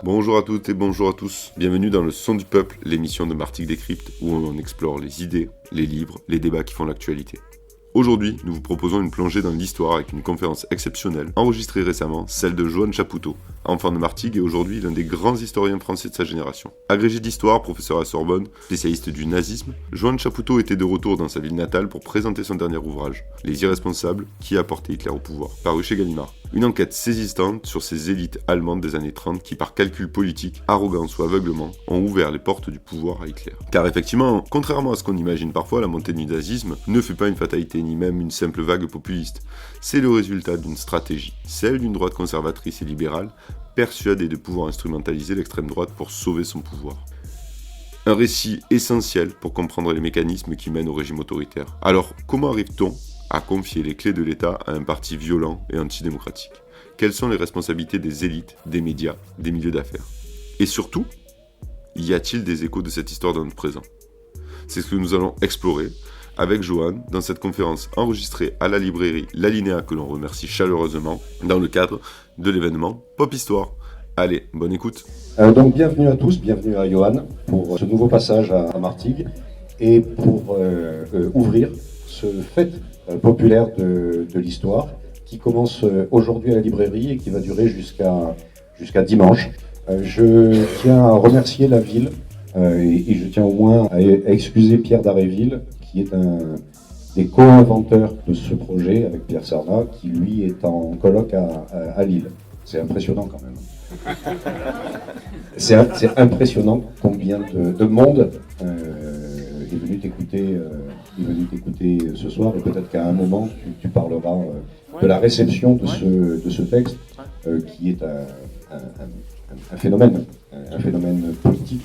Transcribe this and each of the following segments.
Bonjour à toutes et bonjour à tous, bienvenue dans Le Son du Peuple, l'émission de Martigues Décrypte où on explore les idées, les livres, les débats qui font l'actualité. Aujourd'hui, nous vous proposons une plongée dans l'histoire avec une conférence exceptionnelle, enregistrée récemment, celle de Joan Chapoutot, enfant de Martigues et aujourd'hui l'un des grands historiens français de sa génération. Agrégé d'histoire, professeur à Sorbonne, spécialiste du nazisme, Joan Chapoutot était de retour dans sa ville natale pour présenter son dernier ouvrage, Les Irresponsables, qui a porté Hitler au pouvoir, paru chez Gallimard. Une enquête saisissante sur ces élites allemandes des années 30 qui, par calcul politique, arrogance ou aveuglement, ont ouvert les portes du pouvoir à Hitler. Car effectivement, contrairement à ce qu'on imagine parfois, la montée du nazisme ne fut pas une fatalité ni même une simple vague populiste. C'est le résultat d'une stratégie, celle d'une droite conservatrice et libérale, persuadée de pouvoir instrumentaliser l'extrême droite pour sauver son pouvoir. Un récit essentiel pour comprendre les mécanismes qui mènent au régime autoritaire. Alors, comment arrive-t-on à confier les clés de l'État à un parti violent et antidémocratique? Quelles sont les responsabilités des élites, des médias, des milieux d'affaires? Et surtout, y a-t-il des échos de cette histoire dans notre présent? C'est ce que nous allons explorer avec Joan dans cette conférence enregistrée à la librairie L'Alinéa, que l'on remercie chaleureusement, dans le cadre de l'événement Pop Histoire. Allez, bonne écoute. Donc bienvenue à tous, bienvenue à Johan pour ce nouveau passage à Martigues et pour ouvrir ce fête populaire de l'histoire qui commence aujourd'hui à la librairie et qui va durer jusqu'à dimanche. Je tiens à remercier la ville et je tiens au moins à excuser Pierre d'Aréville qui est un des co-inventeurs de ce projet avec Pierre Sarnat qui lui est en colloque à Lille. C'est impressionnant quand même. C'est impressionnant combien de monde est venu t'écouter ce soir, et peut-être qu'à un moment tu parleras de la réception de ce texte qui est un phénomène politique,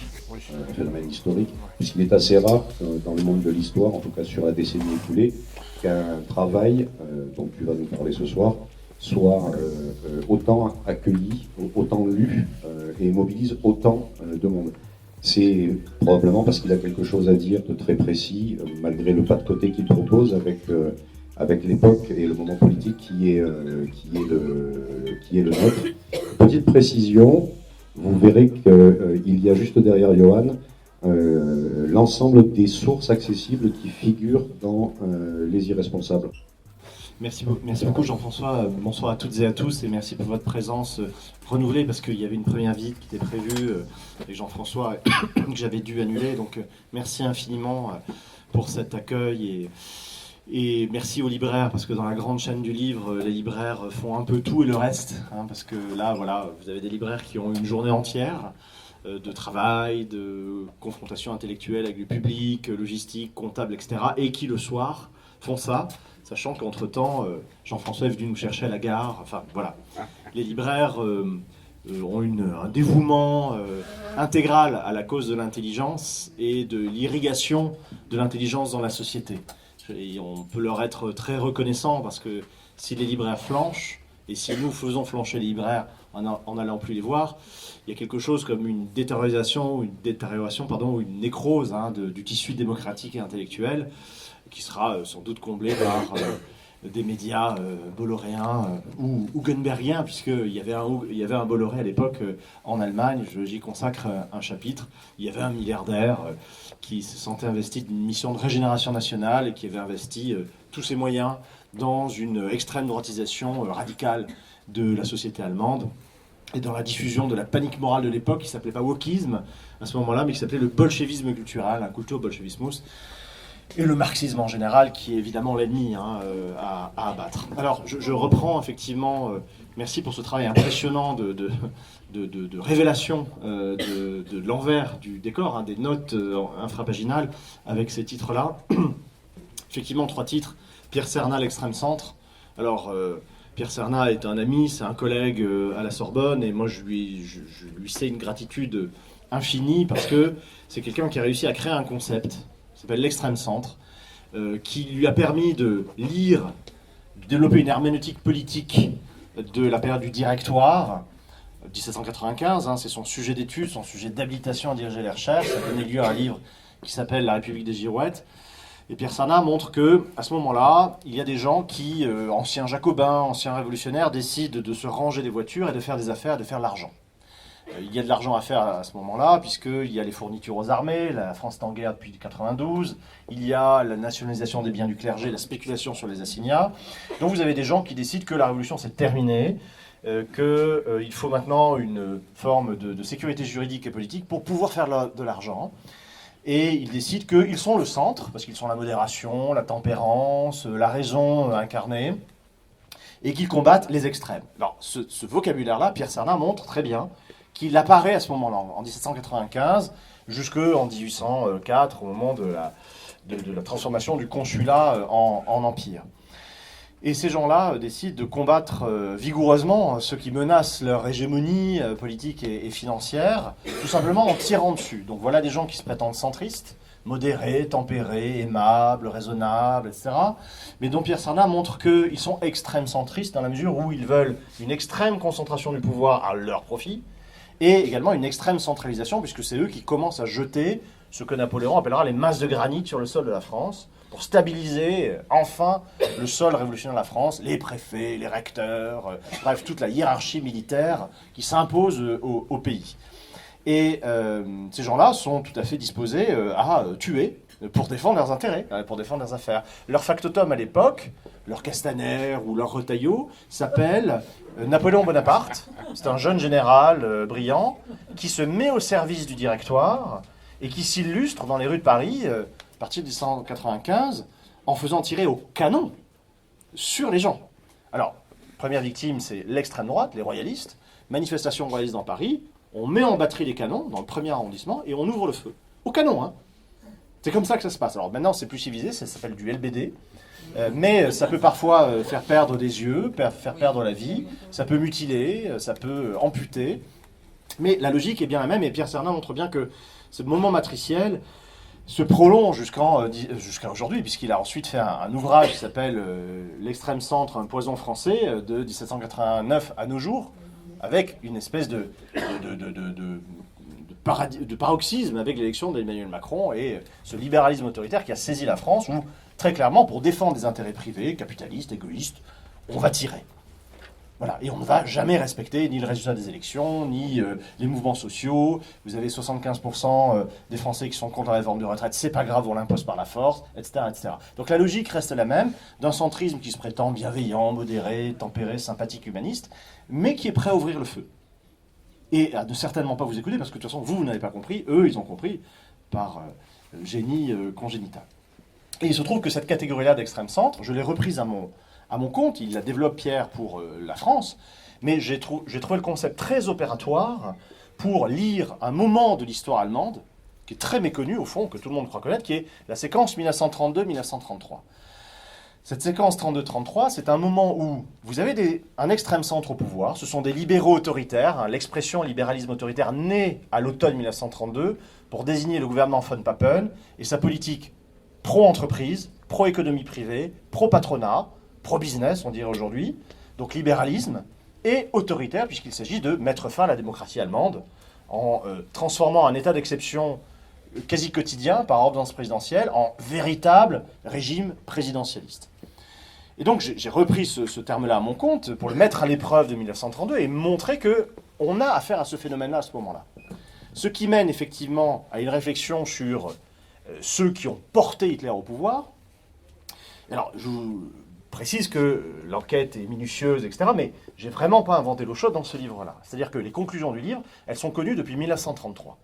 un phénomène historique, puisqu'il est assez rare dans le monde de l'histoire, en tout cas sur la décennie écoulée, qu'un travail dont tu vas nous parler ce soir soit autant accueilli, autant lu et mobilise autant de monde. C'est probablement parce qu'il a quelque chose à dire de très précis, malgré le pas de côté qu'il propose avec l'époque et le moment politique qui est le nôtre. Petite précision, vous verrez qu'il y a juste derrière Johan l'ensemble des sources accessibles qui figurent dans Les Irresponsables. Merci beaucoup Jean-François, bonsoir à toutes et à tous et merci pour votre présence renouvelée parce qu'il y avait une première visite qui était prévue avec Jean-François que j'avais dû annuler, donc merci infiniment pour cet accueil et merci aux libraires parce que dans la grande chaîne du livre, les libraires font un peu tout et le reste, parce que là voilà, vous avez des libraires qui ont une journée entière de travail, de confrontation intellectuelle avec le public, logistique, comptable, etc. et qui le soir font ça. Sachant qu'entre-temps, Jean-François est venu nous chercher à la gare. Enfin, voilà. Les libraires ont un dévouement intégral à la cause de l'intelligence et de l'irrigation de l'intelligence dans la société. Et on peut leur être très reconnaissant parce que si les libraires flanchent, et si nous faisons flancher les libraires en n'allant plus les voir, il y a quelque chose comme une détérioration, ou une nécrose du tissu démocratique et intellectuel, qui sera sans doute comblé par des médias bolloréens ou hugenbergiens, puisqu'il y avait un Bolloré à l'époque en Allemagne, j'y consacre un chapitre. Il y avait un milliardaire qui se sentait investi d'une mission de régénération nationale et qui avait investi tous ses moyens dans une extrême droitisation radicale de la société allemande et dans la diffusion de la panique morale de l'époque, qui ne s'appelait pas wokisme à ce moment-là, mais qui s'appelait le bolchevisme culturel, un Kulturbolschewismus, et le marxisme en général, qui est évidemment l'ennemi à abattre. Alors, je reprends effectivement, merci pour ce travail impressionnant de révélation de l'envers du décor, des notes infrapaginales, avec ces titres-là. Effectivement, 3 titres. Pierre Cernat, l'extrême centre. Alors, Pierre Cernat est un ami, c'est un collègue à la Sorbonne, et moi je lui sais une gratitude infinie, parce que c'est quelqu'un qui a réussi à créer un concept qui s'appelle l'extrême centre, qui lui a permis de lire, de développer une herméneutique politique de la période du Directoire, 1795, c'est son sujet d'étude, son sujet d'habilitation à diriger les recherches. Ça a donné lieu à un livre qui s'appelle La République des Girouettes. Et Pierre Sarnat montre que, à ce moment-là, il y a des gens qui, anciens jacobins, anciens révolutionnaires, décident de se ranger des voitures et de faire des affaires, de faire de l'argent. Il y a de l'argent à faire à ce moment-là, puisqu'il y a les fournitures aux armées, la France est en guerre depuis 1992, il y a la nationalisation des biens du clergé, la spéculation sur les assignats. Donc vous avez des gens qui décident que la révolution c'est terminé, qu'il faut maintenant une forme de sécurité juridique et politique pour pouvoir faire de l'argent. Et ils décident qu'ils sont le centre, parce qu'ils sont la modération, la tempérance, la raison incarnée, et qu'ils combattent les extrêmes. Alors ce vocabulaire-là, Pierre Sarnat montre très bien qu'il apparaît à ce moment-là, en 1795, jusqu'en 1804, au moment de la transformation du consulat en empire. Et ces gens-là décident de combattre vigoureusement ceux qui menacent leur hégémonie politique et financière, tout simplement en tirant dessus. Donc voilà des gens qui se prétendent centristes, modérés, tempérés, aimables, raisonnables, etc. Mais dont Pierre Sarnat montre qu'ils sont extrêmes centristes dans la mesure où ils veulent une extrême concentration du pouvoir à leur profit, et également une extrême centralisation, puisque c'est eux qui commencent à jeter ce que Napoléon appellera les masses de granit sur le sol de la France, pour stabiliser enfin le sol révolutionnaire de la France, les préfets, les recteurs, bref, toute la hiérarchie militaire qui s'impose au pays. Et ces gens-là sont tout à fait disposés à tuer pour défendre leurs intérêts, pour défendre leurs affaires. Leur factotum à l'époque, leur Castaner ou leur Retailleau, s'appelle Napoléon Bonaparte. C'est un jeune général brillant qui se met au service du Directoire et qui s'illustre dans les rues de Paris à partir de 1795 en faisant tirer au canon sur les gens. Alors, première victime, c'est l'extrême droite, les royalistes. Manifestation royaliste dans Paris, on met en batterie les canons dans le premier arrondissement et on ouvre le feu. Au canon, hein. C'est comme ça que ça se passe. Alors maintenant, c'est plus civilisé, ça s'appelle du LBD. Mais ça peut parfois faire perdre des yeux, faire perdre la vie, ça peut mutiler, ça peut amputer. Mais la logique est bien la même, et Pierre Sarnat montre bien que ce moment matriciel se prolonge jusqu'à aujourd'hui, puisqu'il a ensuite fait un ouvrage qui s'appelle L'extrême centre, un poison français, de 1789 à nos jours, avec une espèce de paroxysme avec l'élection d'Emmanuel Macron et ce libéralisme autoritaire qui a saisi la France, où, très clairement, pour défendre des intérêts privés, capitalistes, égoïstes, on va tirer. Voilà. Et on ne va jamais respecter ni le résultat des élections, ni les mouvements sociaux. Vous avez 75% des Français qui sont contre la réforme de retraite, c'est pas grave, on l'impose par la force, etc., etc. Donc la logique reste la même, d'un centrisme qui se prétend bienveillant, modéré, tempéré, sympathique, humaniste, mais qui est prêt à ouvrir le feu. Et à ne certainement pas vous écouter, parce que de toute façon, vous n'avez pas compris, eux, ils ont compris, par génie congénital. Et il se trouve que cette catégorie-là d'extrême centre, je l'ai reprise à mon compte, il la développe Pierre pour la France, mais j'ai trouvé le concept très opératoire pour lire un moment de l'histoire allemande, qui est très méconnu au fond, que tout le monde croit connaître, qui est la séquence 1932-1933. Cette séquence 32-33, c'est un moment où vous avez un extrême centre au pouvoir, ce sont des libéraux autoritaires, hein, l'expression libéralisme autoritaire naît à l'automne 1932 pour désigner le gouvernement von Papen et sa politique pro-entreprise, pro-économie privée, pro-patronat, pro-business, on dirait aujourd'hui, donc libéralisme, et autoritaire, puisqu'il s'agit de mettre fin à la démocratie allemande en transformant un état d'exception quasi quotidien par ordonnance présidentielle en véritable régime présidentialiste. Et donc j'ai repris ce terme-là à mon compte pour le mettre à l'épreuve de 1932 et montrer qu'on a affaire à ce phénomène-là à ce moment-là. Ce qui mène effectivement à une réflexion sur ceux qui ont porté Hitler au pouvoir. Alors je vous précise que l'enquête est minutieuse, etc., mais j'ai vraiment pas inventé l'eau chaude dans ce livre-là. C'est-à-dire que les conclusions du livre, elles sont connues depuis 1933.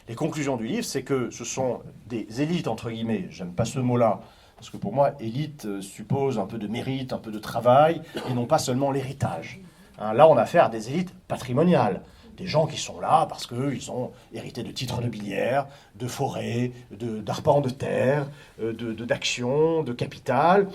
Les conclusions du livre, c'est que ce sont des élites, entre guillemets, j'aime pas ce mot-là, parce que pour moi, élite suppose un peu de mérite, un peu de travail, et non pas seulement l'héritage. Hein, là, on a affaire à des élites patrimoniales, des gens qui sont là parce qu'ils ont hérité de titres nobiliaires, de forêts, d'arpents de terre, d'actions, de capital,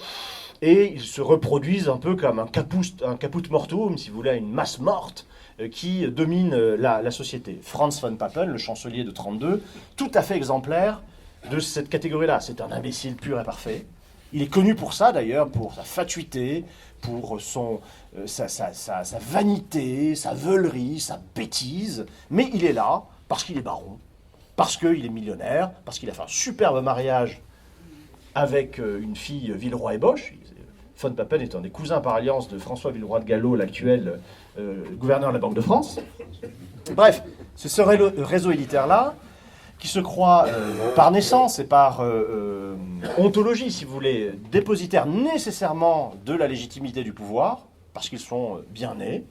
et ils se reproduisent un peu comme un caput mortuum, si vous voulez, une masse morte, qui domine la société. Franz von Papen, le chancelier de 1932, tout à fait exemplaire de cette catégorie-là. C'est un imbécile pur et parfait. Il est connu pour ça, d'ailleurs, pour sa fatuité, pour sa vanité, sa veulerie, sa bêtise. Mais il est là parce qu'il est baron, parce qu'il est millionnaire, parce qu'il a fait un superbe mariage avec une fille Villeroy et Bosch. Von Papen est un des cousins par alliance de François Villeroy de Galhau, l'actuel gouverneur de la Banque de France. Bref, c'est ce réseau élitaire-là qui se croit, par naissance et par ontologie, si vous voulez, dépositaire nécessairement de la légitimité du pouvoir, parce qu'ils sont bien nés,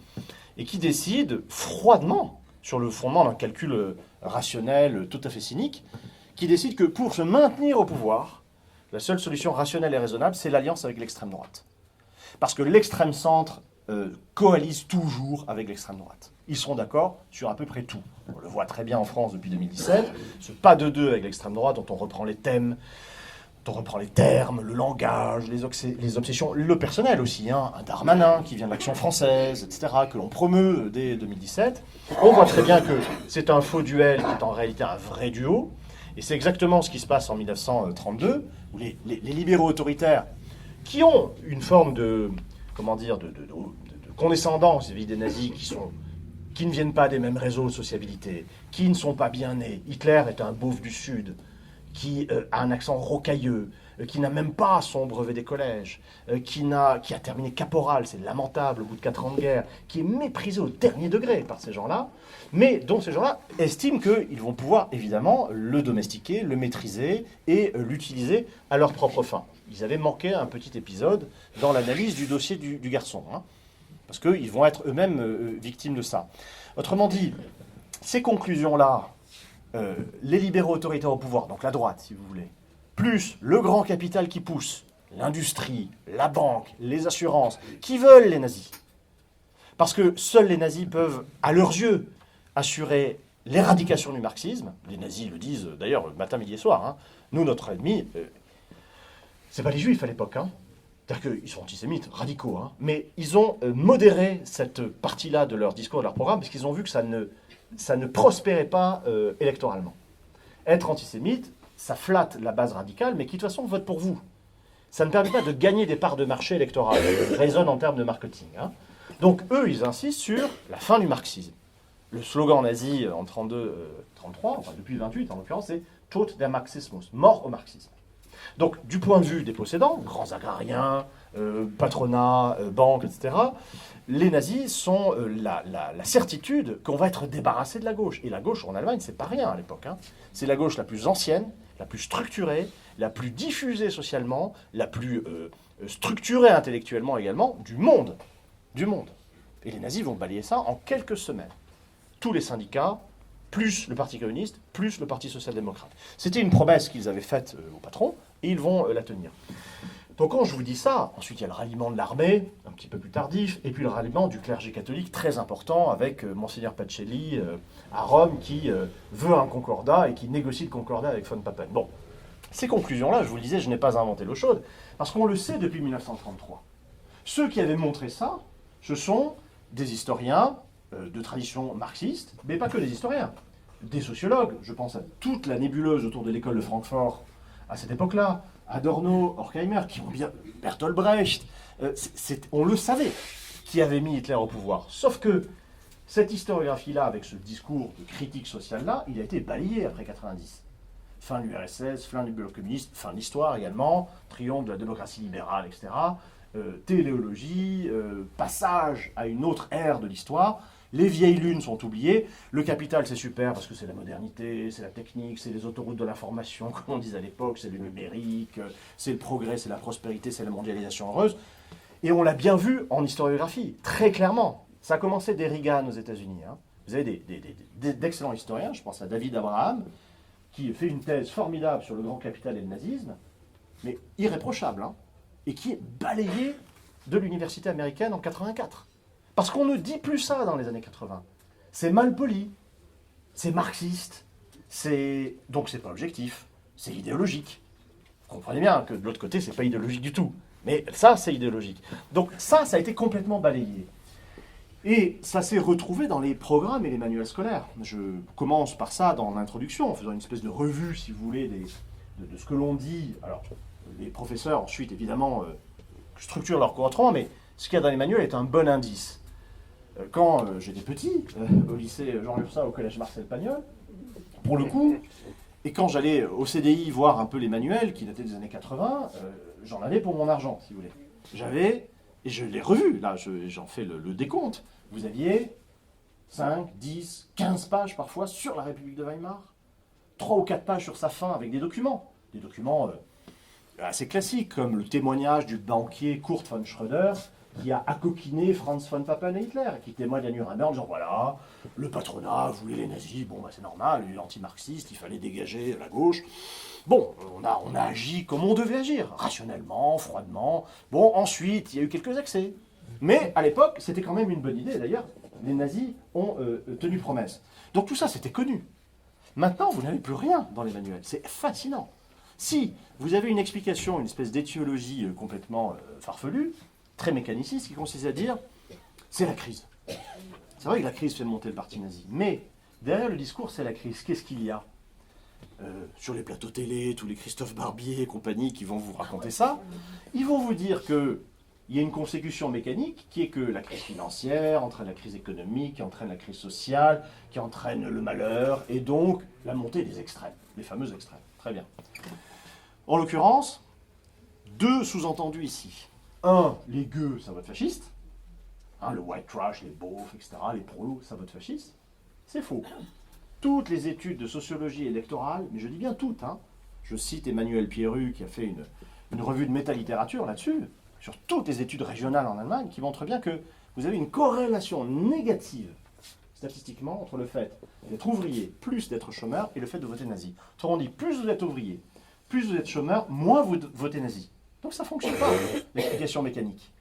et qui décident froidement, sur le fondement d'un calcul rationnel tout à fait cynique, qui décident que pour se maintenir au pouvoir, la seule solution rationnelle et raisonnable, c'est l'alliance avec l'extrême droite. Parce que l'extrême centre coalise toujours avec l'extrême droite. Ils seront d'accord sur à peu près tout. On le voit très bien en France depuis 2017. Ce pas de deux avec l'extrême droite dont on reprend les thèmes, dont on reprend les termes, le langage, les obsessions, le personnel aussi. Un Darmanin qui vient de l'Action française, etc., que l'on promeut dès 2017. On voit très bien que c'est un faux duel qui est en réalité un vrai duo. Et c'est exactement ce qui se passe en 1932, où les libéraux autoritaires, qui ont une forme de condescendance vis-à-vis des nazis, qui ne viennent pas des mêmes réseaux de sociabilité, qui ne sont pas bien nés. Hitler est un beauf du Sud, qui a un accent rocailleux, qui n'a même pas son brevet des collèges, qui a terminé caporal, c'est lamentable au bout de 4 ans de guerre, qui est méprisé au dernier degré par ces gens-là, mais dont ces gens-là estiment qu'ils vont pouvoir évidemment le domestiquer, le maîtriser et l'utiliser à leur propre fin. Ils avaient manqué un petit épisode dans l'analyse du dossier du garçon, parce qu'ils vont être eux-mêmes victimes de ça. Autrement dit, ces conclusions-là, les libéraux autoritaires au pouvoir, donc la droite si vous voulez, plus le grand capital qui pousse, l'industrie, la banque, les assurances, qui veulent les nazis. Parce que seuls les nazis peuvent, à leurs yeux, assurer l'éradication du marxisme. Les nazis le disent d'ailleurs matin, midi et soir. Nous, notre ennemi, c'est pas les juifs à l'époque. C'est-à-dire qu'ils sont antisémites, radicaux. Mais ils ont modéré cette partie-là de leur discours, de leur programme, parce qu'ils ont vu que ça ne prospérait pas électoralement. Être antisémite, ça flatte la base radicale, mais qui de toute façon vote pour vous. Ça ne permet pas de gagner des parts de marché électorales. Ils raisonnent en termes de marketing. Donc eux, ils insistent sur la fin du marxisme. Le slogan nazi en 33, enfin depuis 28 en l'occurrence, c'est « Tod der Marxismus », mort au marxisme. Donc du point de vue des possédants, grands agrariens, patronat, banques, etc., les nazis sont la certitude qu'on va être débarrassé de la gauche. Et la gauche en Allemagne, c'est pas rien à l'époque. C'est la gauche la plus ancienne, la plus structurée, la plus diffusée socialement, la plus structurée intellectuellement également du monde. Du monde. Et les nazis vont balayer ça en quelques semaines. Tous les syndicats, plus le Parti communiste, plus le Parti social-démocrate. C'était une promesse qu'ils avaient faite au patron, et ils vont la tenir. Donc quand je vous dis ça, ensuite il y a le ralliement de l'armée, un petit peu plus tardif, et puis le ralliement du clergé catholique, très important, avec Monseigneur Pacelli à Rome, qui veut un concordat et qui négocie le concordat avec von Papen. Bon, ces conclusions-là, je vous le disais, je n'ai pas inventé l'eau chaude, parce qu'on le sait depuis 1933. Ceux qui avaient montré ça, ce sont des historiens de tradition marxiste, mais pas que des historiens, des sociologues. Je pense à toute la nébuleuse autour de l'école de Francfort à cette époque-là, Adorno, Horkheimer, qui ont bien Bertolt Brecht, on le savait, qui avait mis Hitler au pouvoir. Sauf que cette historiographie-là, avec ce discours de critique sociale-là, il a été balayé après 90. Fin de l'URSS, fin du bloc communiste, fin de l'histoire également, triomphe de la démocratie libérale, etc. Téléologie, passage à une autre ère de l'histoire. Les vieilles lunes sont oubliées. Le capital, c'est super parce que c'est la modernité, c'est la technique, c'est les autoroutes de l'information, comme on disait à l'époque, c'est le numérique, c'est le progrès, c'est la prospérité, c'est la mondialisation heureuse. Et on l'a bien vu en historiographie, très clairement. Ça a commencé dès Reagan aux États-Unis. Vous avez d'excellents historiens, je pense à David Abraham, qui fait une thèse formidable sur le grand capital et le nazisme, mais irréprochable, et qui est balayé de l'université américaine en 84. Parce qu'on ne dit plus ça dans les années 80. C'est mal poli, c'est marxiste, donc c'est pas objectif, c'est idéologique. Vous comprenez bien que de l'autre côté, c'est pas idéologique du tout. Mais ça, c'est idéologique. Donc ça a été complètement balayé. Et ça s'est retrouvé dans les programmes et les manuels scolaires. Je commence par ça dans l'introduction, en faisant une espèce de revue, si vous voulez, de ce que l'on dit. Alors, les professeurs, ensuite, évidemment, structurent leur cours autrement, mais ce qu'il y a dans les manuels est un bon indice. Quand j'étais petit, au lycée Jean Lursa, au collège Marcel Pagnol, pour le coup, Et quand j'allais au CDI voir un peu les manuels qui dataient des années 80, j'en avais pour mon argent, si vous voulez. J'avais, et je l'ai revu, là j'en fais le décompte, vous aviez 5, 10, 15 pages parfois sur la République de Weimar, 3 ou 4 pages sur sa fin avec des documents assez classiques, comme le témoignage du banquier Kurt von Schröder, qui a accoquiné Franz von Papen et Hitler, qui témoigne à Nuremberg en disant voilà, le patronat voulait les nazis, bon, bah, c'est normal, il est anti-marxiste, il fallait dégager la gauche. Bon, on a agi comme on devait agir, rationnellement, froidement. Bon, ensuite, il y a eu quelques excès. Mais à l'époque, c'était quand même une bonne idée. D'ailleurs, les nazis ont tenu promesse. Donc tout ça, c'était connu. Maintenant, vous n'avez plus rien dans les manuels. C'est fascinant. Si vous avez une explication, une espèce d'étiologie complètement farfelue, très mécaniciste, qui consiste à dire c'est la crise. C'est vrai que la crise fait monter le parti nazi, mais derrière le discours c'est la crise. Qu'est-ce qu'il y a sur les plateaux télé, tous les Christophe Barbier et compagnie qui vont vous raconter ça, ils vont vous dire qu'il y a une consécution mécanique qui est que la crise financière entraîne la crise économique, qui entraîne la crise sociale, qui entraîne le malheur, et donc la montée des extrêmes, les fameux extrêmes. Très bien. En l'occurrence, 2 sous-entendus ici. 1, les gueux, ça vote fasciste. Le white trash, les beaufs, etc., les prolos, ça vote fasciste. C'est faux. Toutes les études de sociologie électorale, mais je dis bien toutes, je cite Emmanuel Pierru qui a fait une revue de métalittérature là-dessus, sur toutes les études régionales en Allemagne, qui montrent bien que vous avez une corrélation négative, statistiquement, entre le fait d'être ouvrier plus d'être chômeur et le fait de voter nazi. Autrement dit, plus vous êtes ouvrier, plus vous êtes chômeur, moins vous votez nazi. Donc ça ne fonctionne pas, l'explication mécanique.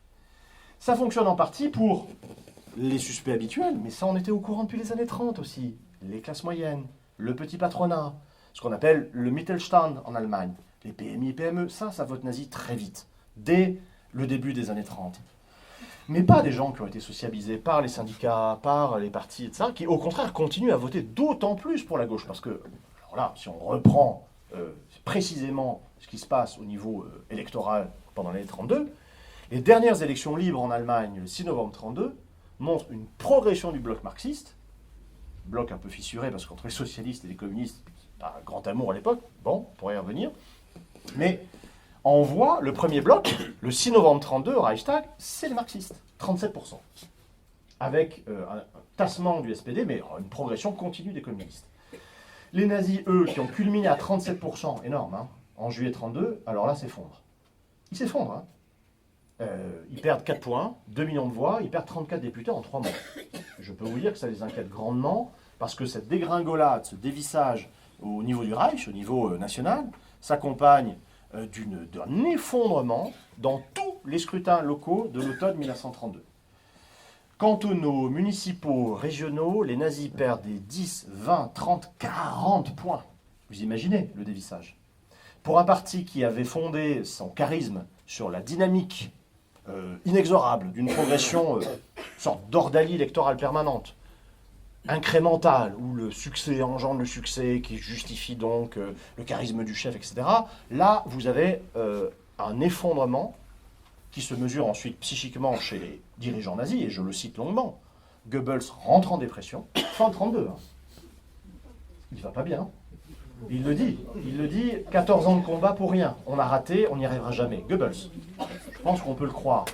Ça fonctionne en partie pour les suspects habituels, mais ça on était au courant depuis les années 30 aussi. Les classes moyennes, le petit patronat, ce qu'on appelle le Mittelstand en Allemagne, les PMI et PME, ça vote nazi très vite, dès le début des années 30. Mais pas des gens qui ont été sociabilisés par les syndicats, par les partis, etc., qui au contraire continuent à voter d'autant plus pour la gauche. Parce que, alors là, si on reprend précisément ce qui se passe au niveau électoral pendant l'année 32, les dernières élections libres en Allemagne, le 6 novembre 32, montrent une progression du bloc marxiste, bloc un peu fissuré parce qu'entre les socialistes et les communistes, pas un grand amour à l'époque, bon, on pourrait y revenir, mais on voit le premier bloc, le 6 novembre 32 au Reichstag, c'est les marxistes, 37%, avec un tassement du SPD, mais une progression continue des communistes. Les nazis, eux, qui ont culminé à 37%, énorme, en juillet 32, alors là, s'effondrent. Ils s'effondrent, ils perdent 4 points, 2 millions de voix, ils perdent 34 députés en 3 mois. Je peux vous dire que ça les inquiète grandement, parce que cette dégringolade, ce dévissage au niveau du Reich, au niveau national, s'accompagne d'un effondrement dans tous les scrutins locaux de l'automne 1932. Cantonaux, municipaux, régionaux, les nazis perdent des 10, 20, 30, 40 points. Vous imaginez le dévissage. Pour un parti qui avait fondé son charisme sur la dynamique inexorable d'une progression, sorte d'ordalie électorale permanente, incrémentale, où le succès engendre le succès, qui justifie donc le charisme du chef, etc. Là, vous avez un effondrement qui se mesure ensuite psychiquement chez les dirigeants nazis, et je le cite longuement. Goebbels rentre en dépression, fin 32. Il ne va pas bien. Il le dit, 14 ans de combat pour rien. On a raté, on n'y arrivera jamais. Goebbels, je pense qu'on peut le croire.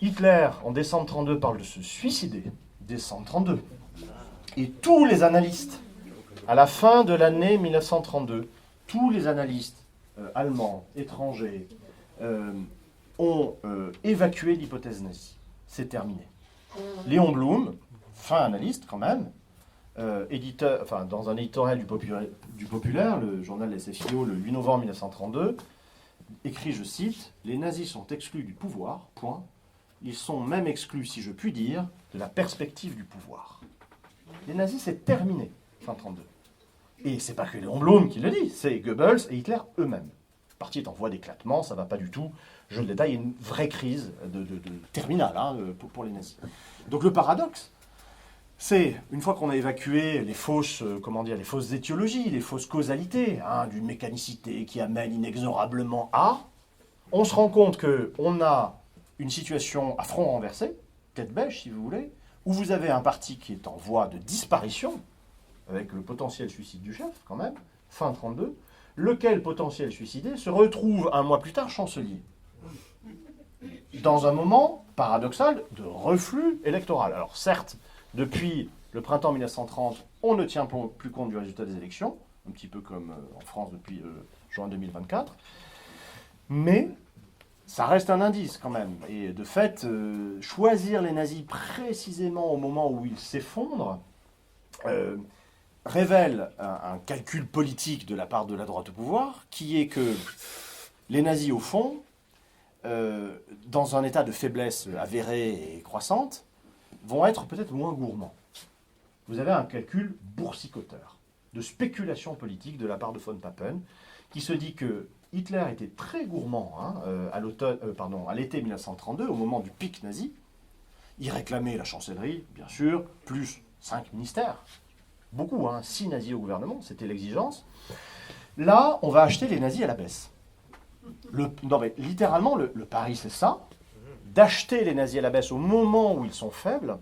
Hitler, en décembre 32, parle de se suicider. Décembre 32. Et tous les analystes, à la fin de l'année 1932, tous les analystes allemands, étrangers, ont évacué l'hypothèse nazie. C'est terminé. Léon Blum, fin analyste quand même, éditeur, dans un éditorial du Populaire, le journal SFIO, le 8 novembre 1932, écrit, je cite, « Les nazis sont exclus du pouvoir, point. Ils sont même exclus, si je puis dire, de la perspective du pouvoir. » Les nazis, c'est terminé, fin 32. Et c'est pas que Léon Blum qui le dit, c'est Goebbels et Hitler eux-mêmes. Le parti est en voie d'éclatement, ça va pas du tout. Je le détaille, il y a une vraie crise de terminale pour les nazis. Donc le paradoxe, c'est, une fois qu'on a évacué les fausses étiologies, les fausses causalités, d'une mécanicité qui amène inexorablement à, on se rend compte qu'on a une situation à front renversé, tête bêche si vous voulez, où vous avez un parti qui est en voie de disparition, avec le potentiel suicide du chef quand même, fin 1932, lequel potentiel suicidé se retrouve un mois plus tard chancelier. Dans un moment paradoxal de reflux électoral. Alors certes, depuis le printemps 1930, on ne tient plus compte du résultat des élections, un petit peu comme en France depuis juin 2024, mais ça reste un indice quand même. Et de fait, choisir les nazis précisément au moment où ils s'effondrent révèle un calcul politique de la part de la droite au pouvoir, qui est que les nazis, au fond, dans un état de faiblesse avérée et croissante, vont être peut-être moins gourmands. Vous avez un calcul boursicoteur, de spéculation politique de la part de von Papen, qui se dit que Hitler était très gourmand à l'été 1932, au moment du pic nazi. Il réclamait la chancellerie, bien sûr, plus 5 ministères. Beaucoup, 6 nazis au gouvernement, c'était l'exigence. Là, on va acheter les nazis à la baisse. Littéralement, le pari, c'est ça, d'acheter les nazis à la baisse au moment où ils sont faibles,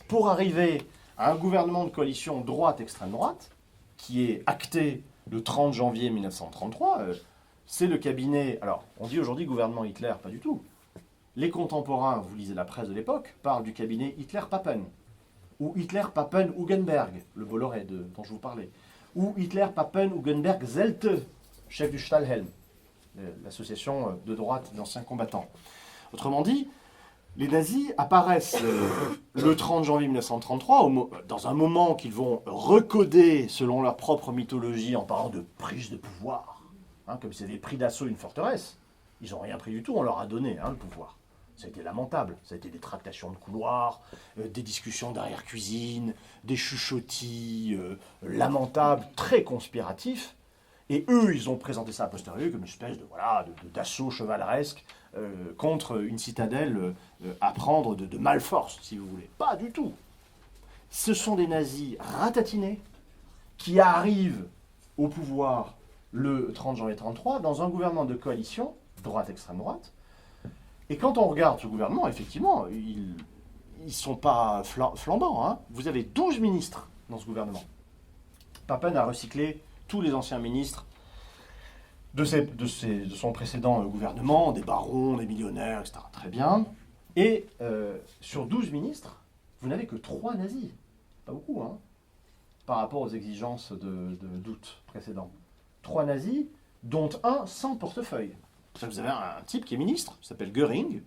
pour arriver à un gouvernement de coalition droite-extrême droite, qui est acté le 30 janvier 1933. C'est le cabinet... Alors, on dit aujourd'hui gouvernement Hitler, pas du tout. Les contemporains, vous lisez la presse de l'époque, parlent du cabinet Hitler-Papen, ou Hitler-Papen-Hugenberg, le Bolloré dont je vous parlais, ou Hitler-Papen-Hugenberg-Zelte, chef du Stahlhelm, l'association de droite d'anciens combattants. Autrement dit, les nazis apparaissent le 30 janvier 1933, dans un moment qu'ils vont recoder selon leur propre mythologie en parlant de prise de pouvoir. Comme s'ils avaient pris d'assaut une forteresse. Ils n'ont rien pris du tout, on leur a donné le pouvoir. Ça a été lamentable. Ça a été des tractations de couloirs, des discussions d'arrière-cuisine, des chuchotis lamentables, très conspiratifs. Et eux, ils ont présenté ça a posteriori comme une espèce d'assaut chevaleresque contre une citadelle à prendre de malforce, si vous voulez. Pas du tout. Ce sont des nazis ratatinés qui arrivent au pouvoir le 30 janvier 1933 dans un gouvernement de coalition, droite-extrême droite. Et quand on regarde ce gouvernement, effectivement, ils ne sont pas flambants. Vous avez 12 ministres dans ce gouvernement. Papen a recyclé tous les anciens ministres de son précédent gouvernement, des barons, des millionnaires, etc. Très bien. Et sur 12 ministres, vous n'avez que 3 nazis. Pas beaucoup, par rapport aux exigences d'août précédent. 3 nazis, dont un sans portefeuille. Vous avez un type qui est ministre, qui s'appelle Göring,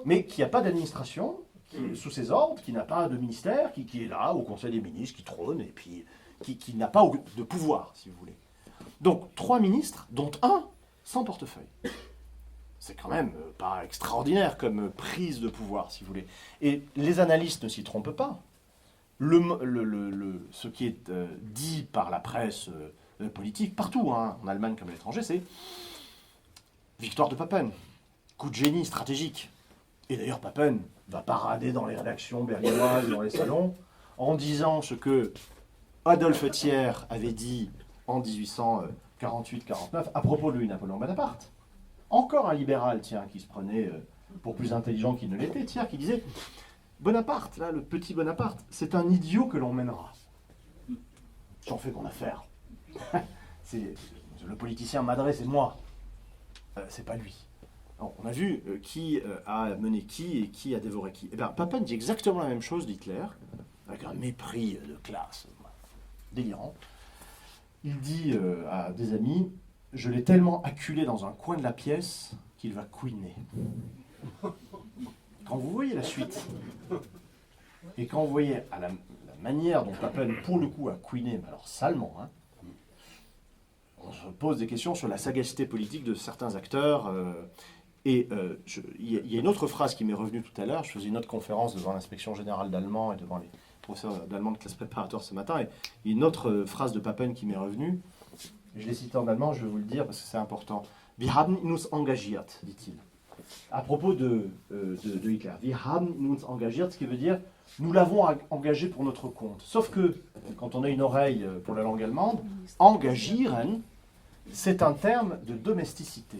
mais qui n'a pas d'administration, qui est sous ses ordres, qui n'a pas de ministère, qui est là au Conseil des ministres, qui trône, et puis qui n'a pas de pouvoir, si vous voulez. Donc 3 ministres, dont un sans portefeuille. C'est quand même pas extraordinaire comme prise de pouvoir, si vous voulez. Et les analystes ne s'y trompent pas. Ce qui est dit par la presse politique, partout, en Allemagne comme à l'étranger, c'est victoire de Papen, coup de génie stratégique. Et d'ailleurs, Papen va parader dans les rédactions berlinoises, dans les salons, en disant ce que Adolphe Thiers avait dit en 1848-49 à propos de Louis-Napoléon Bonaparte. Encore un libéral, qui se prenait pour plus intelligent qu'il ne l'était, Thiers, qui disait Bonaparte, là, le petit Bonaparte, c'est un idiot que l'on mènera. J'en fais mon affaire. Le politicien madré, c'est moi. C'est pas lui. Alors, on a vu qui a mené qui et qui a dévoré qui. Eh bien, Papen dit exactement la même chose d'Hitler, avec un mépris de classe délirant. Il dit à des amis, je l'ai tellement acculé dans un coin de la pièce qu'il va couiner. Quand vous voyez la suite, et quand vous voyez à la manière dont Papen, pour le coup, a couiné, mais alors salement, on se pose des questions sur la sagacité politique de certains acteurs. Il y a une autre phrase qui m'est revenue tout à l'heure. Je faisais une autre conférence devant l'inspection générale d'allemand et devant les professeurs d'allemand de classe préparatoire ce matin. Et il y a une autre phrase de Papen qui m'est revenue. Je l'ai citée en allemand, je vais vous le dire parce que c'est important. Wir haben uns engagiert, dit-il. À propos de Hitler. Wir haben uns engagiert, ce qui veut dire nous l'avons engagé pour notre compte. Sauf que, quand on a une oreille pour la langue allemande, engagieren, c'est un terme de domesticité.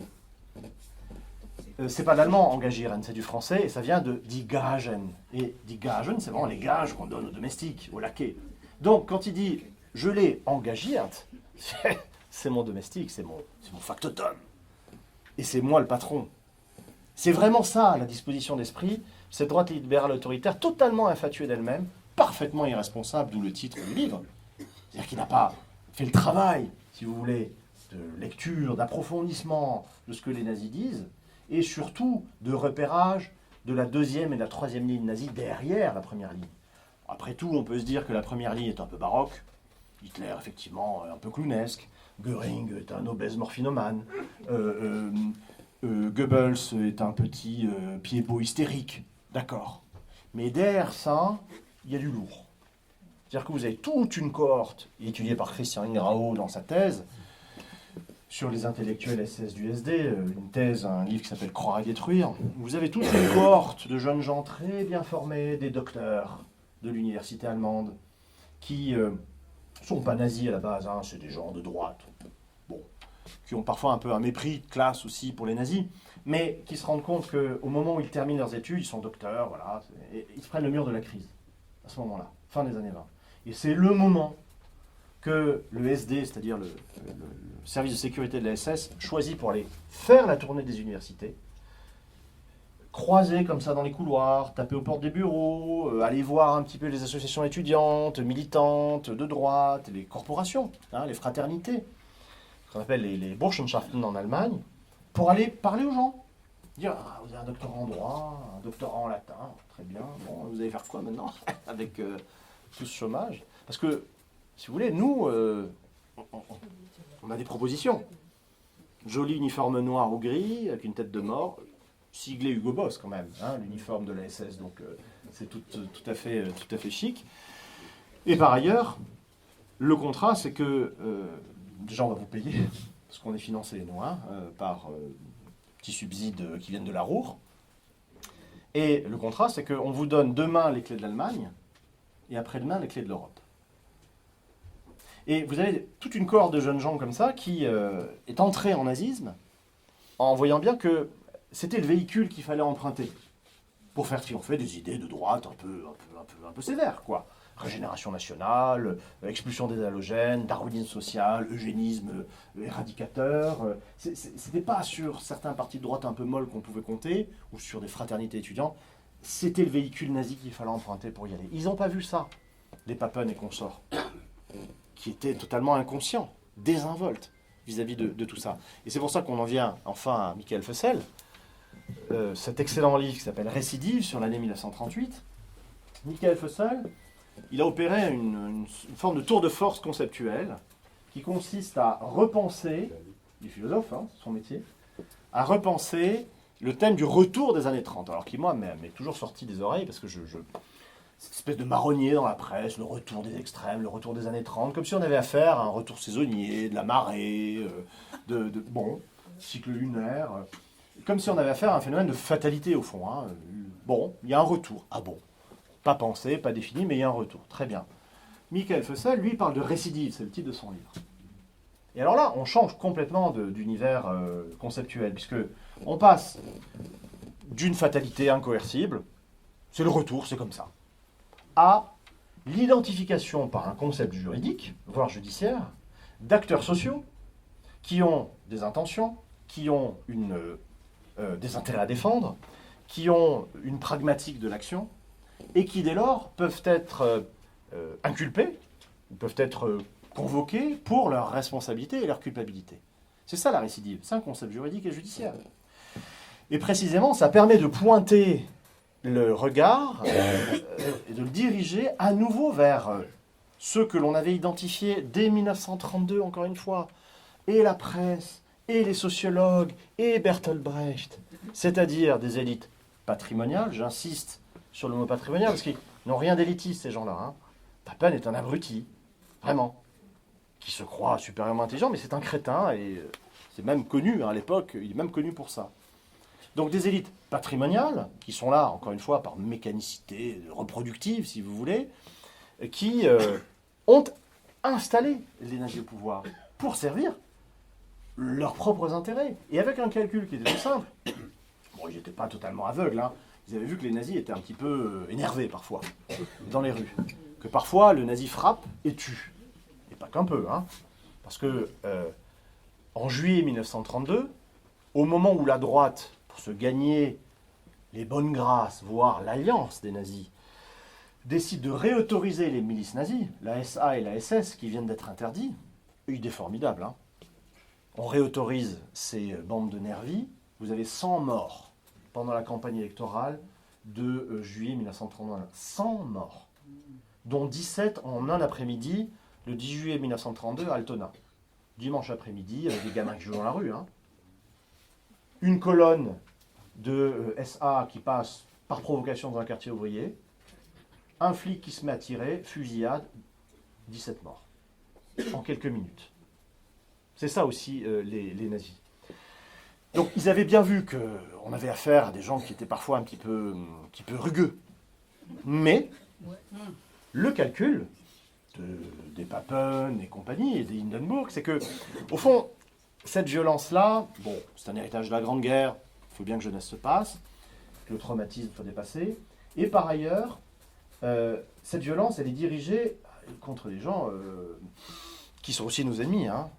C'est pas l'allemand engagieren, c'est du français et ça vient de die Gagen. Et die Gagen, c'est vraiment les gages qu'on donne aux domestiques, aux laquais. Donc quand il dit je l'ai engagiert, c'est mon domestique, c'est mon factotum. Et c'est moi le patron. C'est vraiment ça, la disposition d'esprit, cette droite libérale autoritaire, totalement infatuée d'elle-même, parfaitement irresponsable, d'où le titre du livre. C'est-à-dire qu'il n'a pas fait le travail, si vous voulez, de lecture, d'approfondissement de ce que les nazis disent, et surtout de repérage de la deuxième et de la troisième ligne nazie derrière la première ligne. Après tout, on peut se dire que la première ligne est un peu baroque, Hitler, effectivement, un peu clownesque, Göring est un obèse morphinomane, Goebbels est un petit pied-beau hystérique, d'accord. Mais derrière ça, il y a du lourd. C'est-à-dire que vous avez toute une cohorte, étudiée par Christian Ingrao dans sa thèse, sur les intellectuels SS du SD, une thèse, un livre qui s'appelle Croire et détruire. Vous avez toute une cohorte de jeunes gens très bien formés, des docteurs de l'université allemande, qui sont pas nazis à la base, hein, c'est des gens de droite, bon, qui ont parfois un peu un mépris de classe aussi pour les nazis, mais qui se rendent compte qu'au moment où ils terminent leurs études, ils sont docteurs, voilà, et ils se prennent le mur de la crise, à ce moment-là, fin des années 20. Et c'est le moment que le SD, c'est-à-dire le service de sécurité de la SS, choisit pour aller faire la tournée des universités, croiser comme ça dans les couloirs, taper aux portes des bureaux, aller voir un petit peu les associations étudiantes, militantes, de droite, les corporations, hein, les fraternités, qu'on appelle les Burschenschaften en Allemagne, pour aller parler aux gens. Dire, ah, vous avez un doctorat en droit, un doctorat en latin, très bien, bon, vous allez faire quoi maintenant avec tout ce chômage? Parce que, si vous voulez, nous, on a des propositions. Joli uniforme noir ou gris, avec une tête de mort, siglé Hugo Boss quand même, hein, l'uniforme de la SS, donc c'est tout à fait chic. Et par ailleurs, le contrat, c'est que, déjà on va vous payer, parce qu'on est financé, nous, hein, par petits subsides qui viennent de la Ruhr. Et le contrat, c'est qu'on vous donne demain les clés de l'Allemagne, et après-demain les clés de l'Europe. Et vous avez toute une cohorte de jeunes gens comme ça qui est entrée en nazisme en voyant bien que c'était le véhicule qu'il fallait emprunter pour faire triompher des idées de droite un peu sévères, quoi. Régénération nationale, expulsion des halogènes, darwinisme social, eugénisme éradicateur. C'était pas sur certains partis de droite un peu molles qu'on pouvait compter, ou sur des fraternités étudiantes. C'était le véhicule nazi qu'il fallait emprunter pour y aller. Ils n'ont pas vu ça, les Papen et consorts, qui étaient totalement inconscients, désinvoltes vis-à-vis de tout ça. Et c'est pour ça qu'on en vient enfin à Michael Fussell, cet excellent livre qui s'appelle Récidive sur l'année 1938. Michael Fussell, il a opéré une forme de tour de force conceptuelle qui consiste à repenser, il est philosophe, hein, c'est son métier, à repenser le thème du retour des années 30. Alors qui, moi, m'est toujours sorti des oreilles parce que cette espèce de marronnier dans la presse, le retour des extrêmes, le retour des années 30, comme si on avait affaire à un retour saisonnier, de la marée, bon, cycle lunaire, comme si on avait affaire à un phénomène de fatalité au fond. Hein. Bon, il y a un retour. Ah bon, pas pensé, pas défini, mais il y a un retour. Très bien. Michael Fussell, lui, parle de récidive, c'est le titre de son livre. Et alors là, on change complètement d'univers conceptuel, puisque on passe d'une fatalité incoercible, c'est le retour, c'est comme ça, à l'identification par un concept juridique, voire judiciaire, d'acteurs sociaux qui ont des intentions, qui ont des intérêts à défendre, qui ont une pragmatique de l'action, et qui dès lors peuvent être inculpés, ou peuvent être convoqués pour leur responsabilité et leur culpabilité. C'est ça la récidive, c'est un concept juridique et judiciaire. Et précisément, ça permet de pointer le regard et de le diriger à nouveau vers ceux que l'on avait identifiés dès 1932, encore une fois, et la presse, et les sociologues, et Bertolt Brecht, c'est-à-dire des élites patrimoniales, j'insiste sur le mot patrimonial, parce qu'ils n'ont rien d'élitiste, ces gens-là. Hein. Papen est un abruti, vraiment, qui se croit supérieurement intelligent, mais c'est un crétin, et c'est même connu, hein, à l'époque, il est même connu pour ça. Donc des élites patrimoniales, qui sont là, encore une fois, par mécanicité reproductive, si vous voulez, qui ont installé les nazis au pouvoir pour servir leurs propres intérêts. Et avec un calcul qui était tout simple, bon, ils n'étaient pas totalement aveugles, hein. Ils avaient vu que les nazis étaient un petit peu énervés parfois, dans les rues. Que parfois, le nazi frappe et tue. pas qu'un peu, hein, parce que en juillet 1932, au moment où la droite, pour se gagner les bonnes grâces, voire l'alliance des nazis, décide de réautoriser les milices nazies, la SA et la SS, qui viennent d'être interdits, idée formidable, hein. On réautorise ces bandes de nervis, vous avez 100 morts pendant la campagne électorale de juillet 1931. 100 morts, dont 17 en un après-midi, le 10 juillet 1932 à Altona. Dimanche après-midi, avec des gamins qui jouent dans la rue. Hein. Une colonne de SA qui passe par provocation dans un quartier ouvrier. Un flic qui se met à tirer, fusillade, 17 morts. En quelques minutes. C'est ça aussi les nazis. Donc ils avaient bien vu qu'on avait affaire à des gens qui étaient parfois un petit peu rugueux. Mais le calcul des Papen et compagnie et des Hindenburg, c'est que, au fond, cette violence-là, bon, c'est un héritage de la Grande Guerre, il faut bien que jeunesse se passe, que le traumatisme soit dépassé, et par ailleurs, cette violence, elle est dirigée contre des gens qui sont aussi nos ennemis, hein.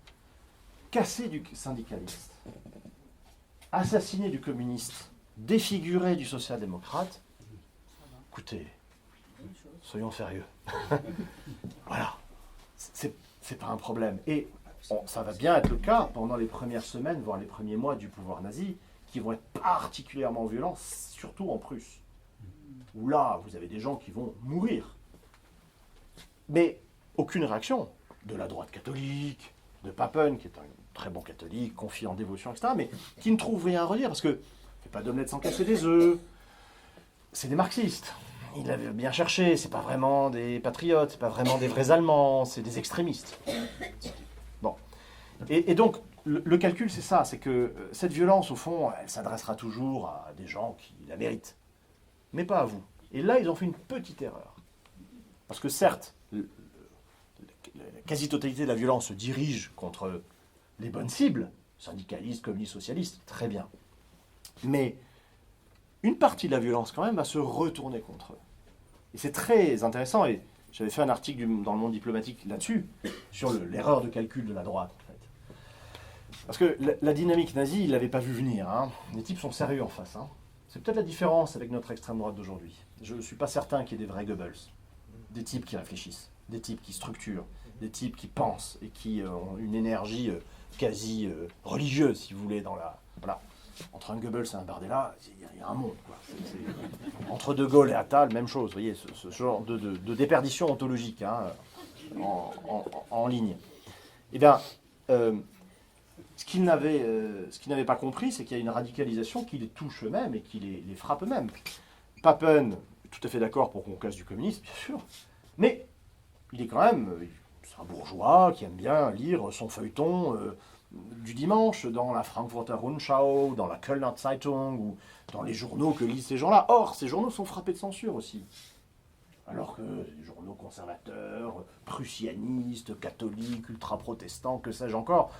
Casser du syndicaliste, assassiner du communiste, défigurer du social-démocrate, écoutez, soyons sérieux. Voilà, c'est pas un problème. Et ça va bien être le cas pendant les premières semaines, voire les premiers mois du pouvoir nazi, qui vont être particulièrement violents, surtout en Prusse, où là, vous avez des gens qui vont mourir. Mais aucune réaction de la droite catholique, de Papen, qui est un très bon catholique, confié en dévotion, etc., mais qui ne trouve rien à redire, parce que c'est pas d'omelette sans casser des œufs, c'est des marxistes. Ils l'avaient bien cherché, c'est pas vraiment des patriotes, c'est pas vraiment des vrais Allemands, c'est des extrémistes. Bon. Et donc, le calcul, c'est ça, c'est que cette violence, au fond, elle s'adressera toujours à des gens qui la méritent, mais pas à vous. Et là, ils ont fait une petite erreur. Parce que certes, la quasi-totalité de la violence se dirige contre les bonnes cibles, syndicalistes, communistes, socialistes, très bien. Mais une partie de la violence, quand même, va se retourner contre eux. Et c'est très intéressant, et j'avais fait un article dans le Monde diplomatique là-dessus, sur l'erreur de calcul de la droite, en fait. Parce que la dynamique nazie, ils ne l'avaient pas vu venir. Hein. Les types sont sérieux en face. Hein. C'est peut-être la différence avec notre extrême droite d'aujourd'hui. Je ne suis pas certain qu'il y ait des vrais Goebbels. Des types qui réfléchissent, des types qui structurent, des types qui pensent et qui ont une énergie quasi religieuse, si vous voulez, dans la... Voilà. Entre un Goebbels et un Bardella, il y a un monde, quoi. Entre De Gaulle et Attal, même chose, vous voyez, ce genre de déperdition ontologique, hein, en ligne. Eh bien, ce qu'ils n'avaient pas compris, c'est qu'il y a une radicalisation qui les touche eux-mêmes et qui les frappe eux-mêmes. Papen, tout à fait d'accord pour qu'on casse du communisme, bien sûr, mais il est quand même, c'est un bourgeois qui aime bien lire son feuilleton du dimanche dans la Frankfurter Rundschau, dans la Kölner Zeitung, ou dans les journaux que lisent ces gens-là. Or, ces journaux sont frappés de censure aussi. Alors que les journaux conservateurs, prussianistes, catholiques, ultra-protestants, que sais-je encore,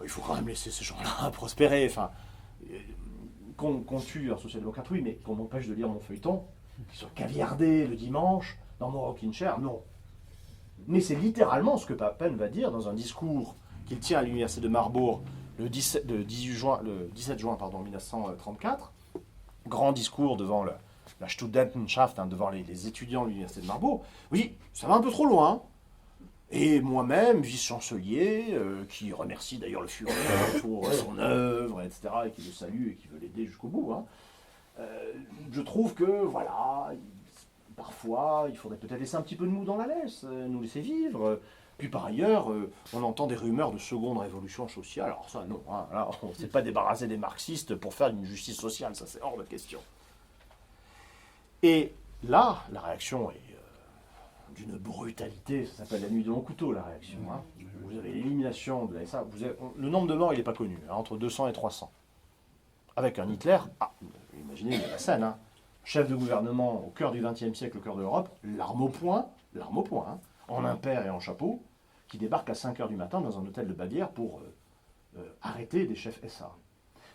il faut quand même laisser ces gens-là prospérer. Enfin, qu'on tue un social-démocrate, oui, mais qu'on m'empêche de lire mon feuilleton, qu'il soit caviardé le dimanche, dans mon rocking chair, non. Mais c'est littéralement ce que Papen va dire dans un discours qu'il tient à l'université de Marbourg le 17 juin 1934, grand discours devant la Studentenschaft, hein, devant les étudiants de l'université de Marbourg. Oui, ça va un peu trop loin. Et moi-même, vice-chancelier, qui remercie d'ailleurs le Führer pour son œuvre, etc., et qui le salue et qui veut l'aider jusqu'au bout, hein, je trouve que, voilà, parfois, il faudrait peut-être laisser un petit peu de mou dans la laisse, nous laisser vivre. Puis par ailleurs, on entend des rumeurs de seconde révolution sociale. Alors ça, non, hein, là, on ne s'est pas débarrassé des marxistes pour faire une justice sociale, ça c'est hors de question. Et là, la réaction est d'une brutalité, ça s'appelle la nuit de long couteau, la réaction. Hein. Vous avez l'élimination de la SA, le nombre de morts, il n'est pas connu, hein, entre 200 et 300. Avec un Hitler, imaginez la scène, hein, chef de gouvernement au cœur du XXe siècle, au cœur de l'Europe, l'arme au poing, hein, en impair et en chapeau, qui débarque à 5h du matin dans un hôtel de Bavière pour arrêter des chefs SA.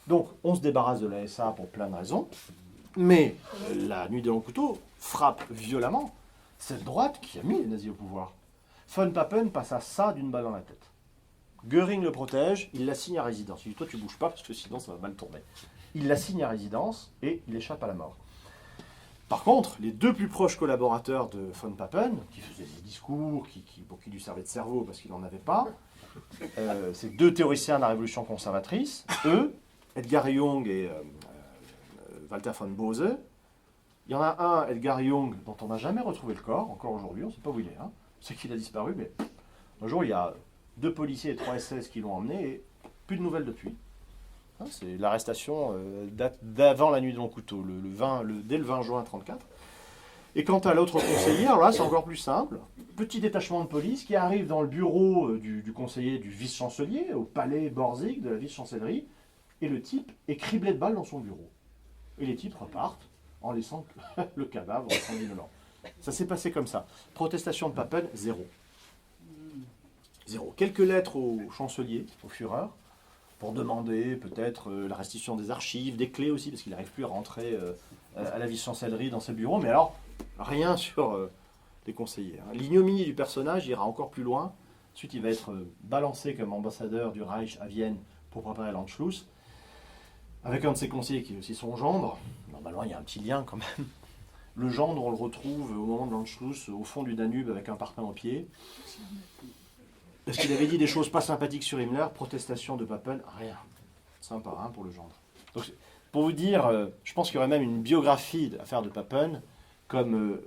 Donc, on se débarrasse de la SA pour plein de raisons, mais la nuit de long couteau frappe violemment cette droite qui a mis les nazis au pouvoir. Von Papen passe à ça d'une balle dans la tête. Göring le protège, il l'assigne à résidence. Il dit, toi tu bouges pas parce que sinon ça va mal tourner. Il l'assigne à résidence et il échappe à la mort. Par contre, les deux plus proches collaborateurs de Von Papen, qui faisaient des discours, pour qui lui servaient de cerveau parce qu'il n'en avait pas, ces deux théoriciens de la révolution conservatrice, eux, Edgar Jung et Walter von Bose. Il y en a un, Edgar Jung, dont on n'a jamais retrouvé le corps, encore aujourd'hui, on ne sait pas où il est. Hein. On sait qu'il a disparu, mais un jour, il y a 2 policiers et 3 SS qui l'ont emmené, et plus de nouvelles depuis. Hein, c'est l'arrestation date d'avant la nuit de long couteau, dès le 20 juin 1934. Et quant à l'autre conseiller, alors là, c'est encore plus simple. Petit détachement de police qui arrive dans le bureau du conseiller, du vice-chancelier, au palais Borzig de la vice-chancellerie, et le type est criblé de balles dans son bureau. Et les types repartent en laissant le cadavre sanguinolent. Ça s'est passé comme ça. Protestation de Papen, 0. 0. Quelques lettres au chancelier, au Führer, pour demander peut-être la restitution des archives, des clés aussi, parce qu'il n'arrive plus à rentrer à la vice-chancellerie dans ses bureaux, mais alors, rien sur les conseillers. Hein. L'ignominie du personnage ira encore plus loin. Ensuite, il va être balancé comme ambassadeur du Reich à Vienne pour préparer l'Anschluss, avec un de ses conseillers qui est aussi son gendre. Normalement, il y a un petit lien quand même. Le gendre, on le retrouve au moment de l'Anschluss, au fond du Danube, avec un parpaing au pied. Parce qu'il avait dit des choses pas sympathiques sur Himmler, protestation de Papen, rien. Sympa, hein, pour le gendre. Donc, pour vous dire, je pense qu'il y aurait même une biographie à faire de Papen comme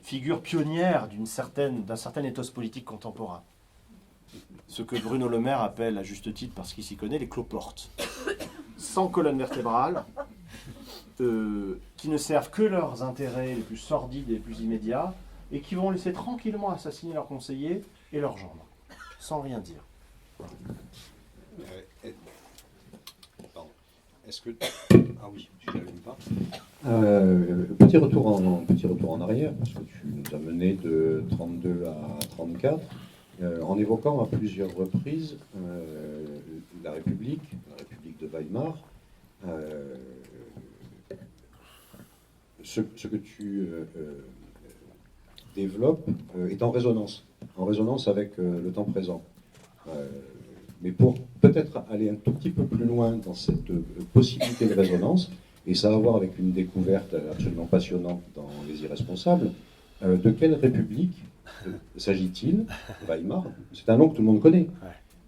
figure pionnière d'un certain ethos politique contemporain. Ce que Bruno Le Maire appelle, à juste titre, parce qu'il s'y connaît, les cloportes. Sans colonne vertébrale, qui ne servent que leurs intérêts les plus sordides et les plus immédiats, et qui vont laisser tranquillement assassiner leurs conseillers et leurs gendres, sans rien dire. Pardon. Est-ce que... Ah oui, je ne l'avais pas. Petit retour en arrière, parce que tu nous as mené de 32 à 34, en évoquant à plusieurs reprises la République de Weimar. Ce que tu développes est en résonance avec le temps présent. Mais pour peut-être aller un tout petit peu plus loin dans cette possibilité de résonance, et ça a à voir avec une découverte absolument passionnante dans Les Irresponsables, de quelle république s'agit-il? Weimar, c'est un nom que tout le monde connaît,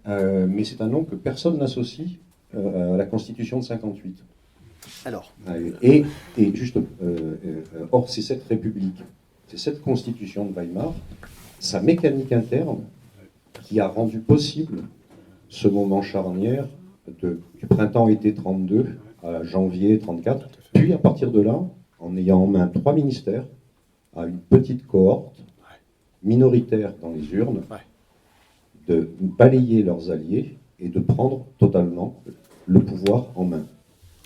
mais c'est un nom que personne n'associe à la Constitution de 58. Alors. Et juste, or, c'est cette République, c'est cette Constitution de Weimar, sa mécanique interne, qui a rendu possible ce moment charnière du printemps-été 32 à janvier 34. Puis, à partir de là, en ayant en main 3 ministères, à une petite cohorte minoritaire dans les urnes, de balayer leurs alliés et de prendre totalement le pouvoir en main.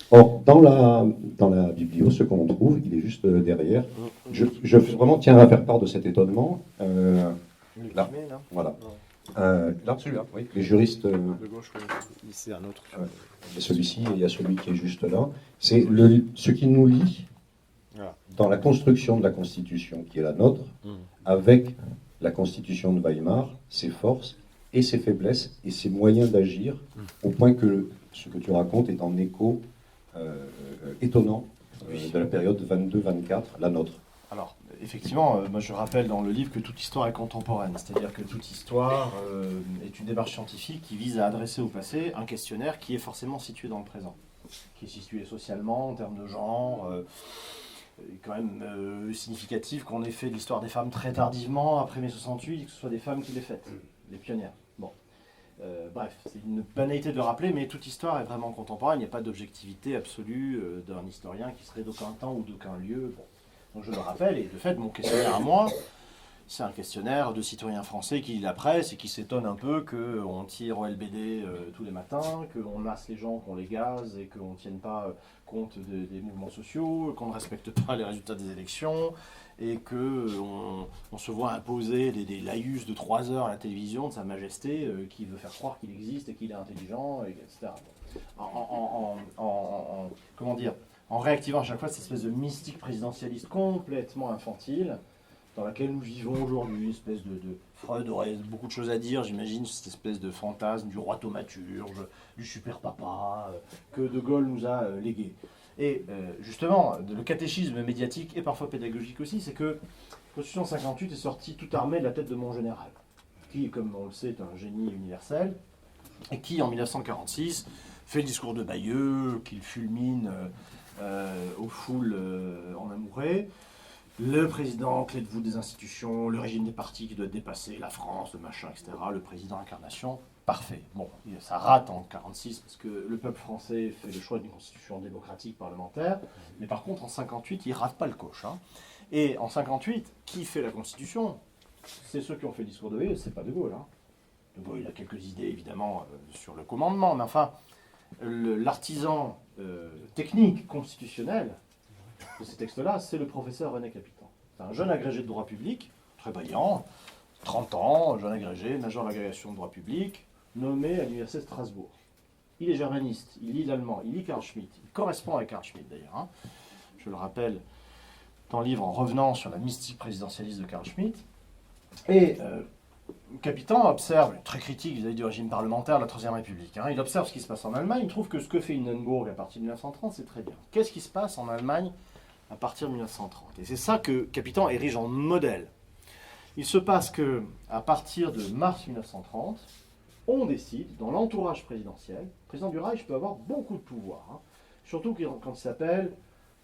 Or, dans la biblio, ce qu'on trouve, il est juste derrière. Je vraiment tiens à faire part de cet étonnement. Là, voilà. Là, celui-là, oui. Les juristes... De gauche, oui. C'est un autre. Il y a celui-ci et il y a celui qui est juste là. C'est ce qui nous lie dans la construction de la Constitution, qui est la nôtre, avec la Constitution de Weimar, ses forces et ses faiblesses et ses moyens d'agir, au point que ce que tu racontes est en écho étonnant de la période 22-24, la nôtre. Alors, effectivement, moi je rappelle dans le livre que toute histoire est contemporaine, c'est-à-dire que toute histoire est une démarche scientifique qui vise à adresser au passé un questionnaire qui est forcément situé dans le présent, qui est situé socialement, en termes de genre. Il est quand même significatif qu'on ait fait l'histoire des femmes très tardivement, après mai 68, et que ce soit des femmes qui l'aient faites, les pionnières. Bon. Bref, c'est une banalité de le rappeler, mais toute histoire est vraiment contemporaine. Il n'y a pas d'objectivité absolue d'un historien qui serait d'aucun temps ou d'aucun lieu. Bon. Donc je le rappelle, et de fait, mon questionnaire à moi, c'est un questionnaire de citoyens français qui lit la presse et qui s'étonne un peu qu'on tire au LBD tous les matins, qu'on masse les gens, qu'on les gaze et qu'on ne tienne pas compte des mouvements sociaux, qu'on ne respecte pas les résultats des élections et qu'on se voit imposer des laïus de 3 heures à la télévision de Sa Majesté qui veut faire croire qu'il existe et qu'il est intelligent, etc. Comment dire, en réactivant à chaque fois cette espèce de mystique présidentialiste complètement infantile dans laquelle nous vivons aujourd'hui, une espèce de Freud aurait beaucoup de choses à dire, j'imagine, cette espèce de fantasme du roi thaumaturge, du super papa, que De Gaulle nous a légué. Et justement, le catéchisme médiatique et parfois pédagogique aussi, c'est que la Constitution 58 est sortie tout armée de la tête de mon général, qui, comme on le sait, est un génie universel, et qui, en 1946, fait le discours de Bayeux, qu'il fulmine aux foules en amoureux. Le président, clé de voûte des institutions, le régime des partis qui doit dépasser la France, le machin, etc. Le président incarnation, parfait. Bon, ça rate en 1946 parce que le peuple français fait le choix d'une constitution démocratique parlementaire, mais par contre en 1958, il rate pas le coche. Hein. Et en 1958, qui fait la constitution? C'est ceux qui ont fait le discours de Bayeux, c'est pas De Gaulle. Hein. De Gaulle, il a quelques idées évidemment sur le commandement, mais enfin, l'artisan technique constitutionnel de ces textes-là, c'est le professeur René Capitan. C'est un jeune agrégé de droit public, très brillant, 30 ans, jeune agrégé, major d'agrégation de droit public, nommé à l'université de Strasbourg. Il est germaniste, il lit l'allemand, il lit Carl Schmitt, il correspond avec Carl Schmitt d'ailleurs. Hein. Je le rappelle dans le livre en revenant sur la mystique présidentialiste de Carl Schmitt. Et Capitan observe, très critique vis-à-vis du régime parlementaire de la Troisième République. Hein. Il observe ce qui se passe en Allemagne, il trouve que ce que fait Hindenburg à partir de 1930, c'est très bien. Qu'est-ce qui se passe en Allemagne à partir de 1930? Et c'est ça que Capitan érige en modèle. Il se passe que, à partir de mars 1930, on décide, dans l'entourage présidentiel, le président du Reich peut avoir beaucoup de pouvoir. Hein. Surtout quand il s'appelle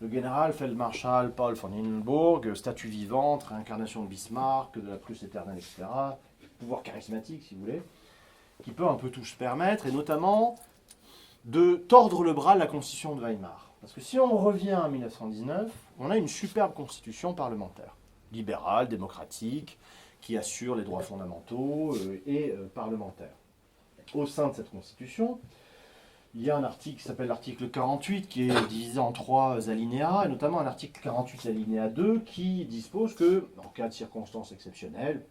le général Feldmarschall Paul von Hindenburg, statue vivante, réincarnation de Bismarck, de la Prusse éternelle, etc. Pouvoir charismatique, si vous voulez, qui peut un peu tout se permettre, et notamment de tordre le bras de la constitution de Weimar. Parce que si on revient en 1919, on a une superbe constitution parlementaire, libérale, démocratique, qui assure les droits fondamentaux et parlementaires. Au sein de cette constitution, il y a un article qui s'appelle l'article 48, qui est divisé en 3 alinéas, et notamment un article 48 alinéa 2, qui dispose que, en cas de circonstances exceptionnelles,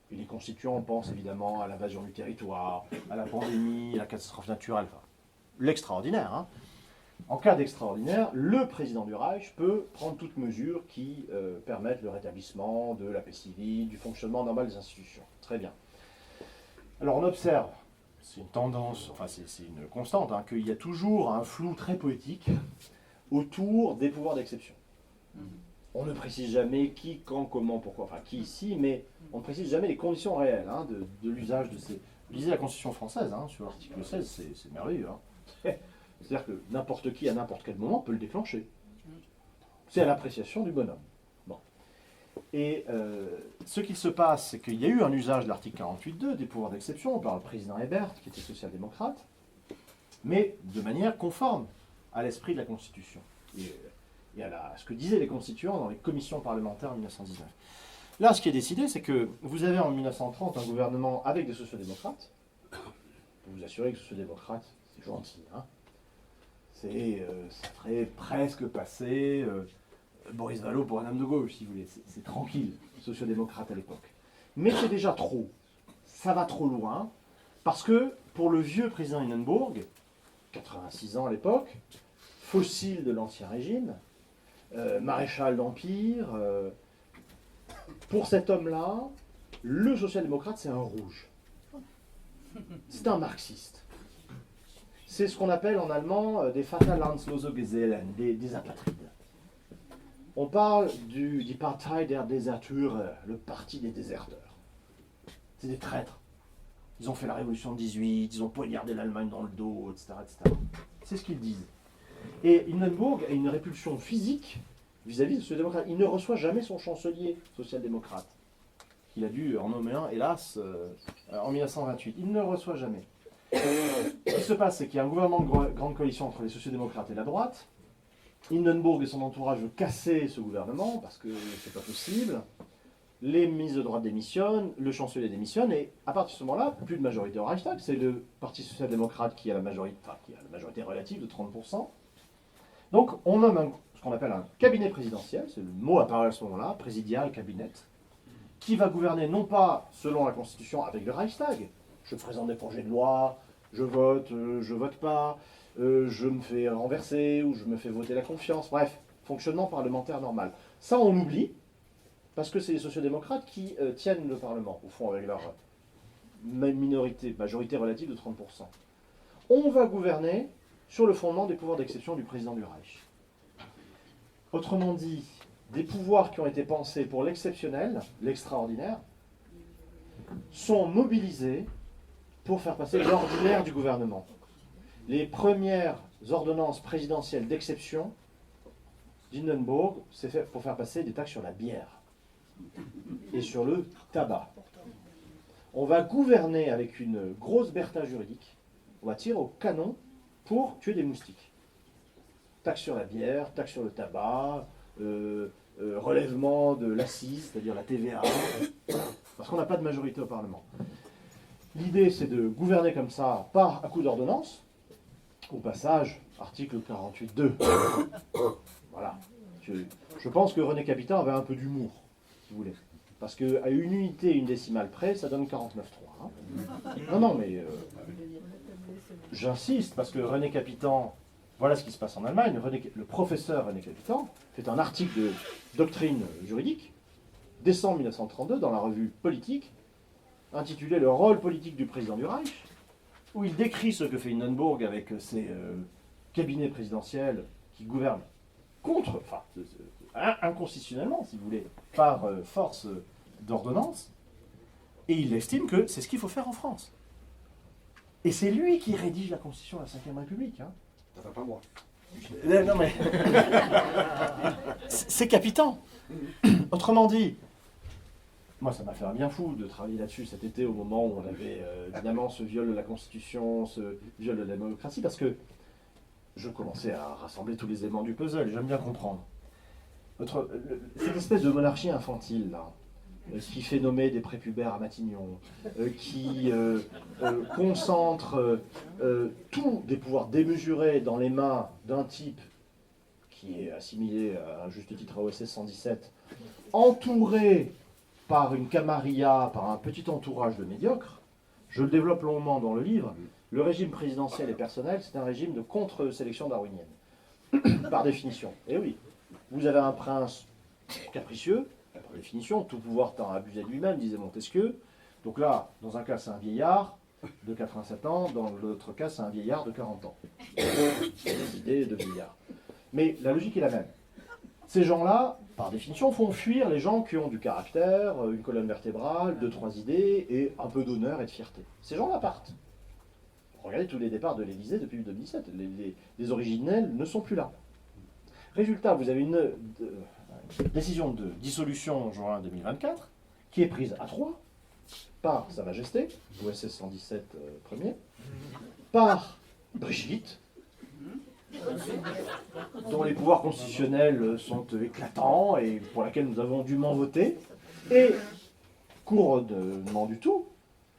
et les constituants pensent évidemment à l'invasion du territoire, à la pandémie, à la catastrophe naturelle, enfin, l'extraordinaire. Hein. En cas d'extraordinaire, le président du Reich peut prendre toute mesure qui permette le rétablissement de la paix civile, du fonctionnement normal des institutions. Très bien. Alors on observe, c'est une tendance, enfin c'est une constante, hein, qu'il y a toujours un flou très poétique autour des pouvoirs d'exception. On ne précise jamais qui, quand, comment, pourquoi, enfin qui ici, mais on ne précise jamais les conditions réelles hein, de l'usage de ces... Lisez la Constitution française, hein, sur l'article 16, c'est merveilleux. Hein. C'est-à-dire que n'importe qui, à n'importe quel moment, peut le déclencher. C'est à l'appréciation du bonhomme. Bon. Et ce qu'il se passe, c'est qu'il y a eu un usage de l'article 48.2 des pouvoirs d'exception par le président Hebert, qui était social-démocrate, mais de manière conforme à l'esprit de la Constitution. Et à ce que disaient les constituants dans les commissions parlementaires en 1919. Là, ce qui est décidé, c'est que vous avez en 1930 un gouvernement avec des sociodémocrates. Je peux vous assurer que les sociodémocrates, c'est gentil. Hein. Ça ferait presque passer Boris Vallaud pour un homme de gauche, si vous voulez. C'est tranquille, les sociodémocrates à l'époque. Mais c'est déjà trop. Ça va trop loin. Parce que pour le vieux président Hindenburg, 86 ans à l'époque, fossile de l'Ancien Régime, maréchal d'Empire, pour cet homme-là, le social-démocrate, c'est un rouge. C'est un marxiste. C'est ce qu'on appelle en allemand des Vaterlandslose Gesellen, des apatrides. On parle die Partei der Deserteure, le parti des déserteurs. C'est des traîtres. Ils ont fait la révolution de 18, ils ont poignardé l'Allemagne dans le dos, etc. etc. C'est ce qu'ils disent. Et Hindenburg a une répulsion physique vis-à-vis des social-démocrates. Il ne reçoit jamais son chancelier social-démocrate. Il a dû en nommer un, hélas, en 1928. Il ne le reçoit jamais. Ce qui se passe, c'est qu'il y a un gouvernement de grande coalition entre les sociaux-démocrates et la droite. Hindenburg et son entourage veulent casser ce gouvernement parce que c'est pas possible. Les ministres de droite démissionnent, le chancelier démissionne, et à partir de ce moment-là, plus de majorité au Reichstag. C'est le Parti social-démocrate qui a la majorité relative de 30%. Donc on nomme ce qu'on appelle un cabinet présidentiel, c'est le mot apparaît à ce moment-là, présidial, cabinet, qui va gouverner non pas selon la Constitution avec le Reichstag. Je présente des projets de loi, je vote pas, je me fais renverser ou je me fais voter la confiance. Bref, fonctionnement parlementaire normal. Ça, on oublie. parce que c'est les sociodémocrates qui tiennent le Parlement, au fond, avec leur majorité relative de 30%. On va gouverner sur le fondement des pouvoirs d'exception du président du Reich. Autrement dit, des pouvoirs qui ont été pensés pour l'exceptionnel, l'extraordinaire, sont mobilisés pour faire passer l'ordinaire du gouvernement. Les premières ordonnances présidentielles d'exception d'Hindenburg, c'est fait pour faire passer des taxes sur la bière et sur le tabac. On va gouverner avec une grosse bertha juridique, on va tirer au canon pour tuer des moustiques. Taxe sur la bière, taxe sur le tabac, relèvement de l'accise, c'est-à-dire la TVA, parce qu'on n'a pas de majorité au Parlement. L'idée, c'est de gouverner comme ça par à coup d'ordonnance. Au passage, article 48.2. Voilà. Je pense que René Capitan avait un peu d'humour, si vous voulez. Parce qu'à une unité, une décimale près, ça donne 49.3. Hein. Non, mais j'insiste, parce que René Capitan, voilà ce qui se passe en Allemagne. Le professeur René Capitan fait un article de doctrine juridique, décembre 1932, dans la revue Politique, intitulé Le rôle politique du président du Reich, où il décrit ce que fait Hindenburg avec ses cabinets présidentiels qui gouvernent inconstitutionnellement, si vous voulez, par force d'ordonnance, et il estime que c'est ce qu'il faut faire en France. Et c'est lui qui rédige la Constitution de la Ve République. Hein. Enfin, pas moi. Non mais... c'est Capitan. Autrement dit, moi ça m'a fait un bien fou de travailler là-dessus cet été au moment où on avait évidemment ce viol de la Constitution, ce viol de la démocratie, parce que je commençais à rassembler tous les éléments du puzzle, j'aime bien comprendre. Cette espèce de monarchie infantile, là, qui fait nommer des prépubères à Matignon, qui concentre tous des pouvoirs démesurés dans les mains d'un type qui est assimilé à un juste titre à OSS 117, entouré par une camarilla, par un petit entourage de médiocres. Je le développe longuement dans le livre. Le régime présidentiel et personnel, c'est un régime de contre-sélection darwinienne, par définition. Et oui, vous avez un prince capricieux, par définition, tout pouvoir tend à abuser de lui-même, disait Montesquieu. Donc là, dans un cas, c'est un vieillard de 87 ans, dans l'autre cas, c'est un vieillard de 40 ans. C'est des idées de vieillard. Mais la logique est la même. Ces gens-là, par définition, font fuir les gens qui ont du caractère, une colonne vertébrale, 2-3 idées, et un peu d'honneur et de fierté. Ces gens-là partent. Regardez tous les départs de l'Élysée depuis 2017. Les originels ne sont plus là. Résultat, vous avez une décision de dissolution en juin 2024 qui est prise à 3 par Sa Majesté, OSS 117 premier, par Brigitte, dont les pouvoirs constitutionnels sont éclatants et pour laquelle nous avons dûment voté, et couronnement du tout,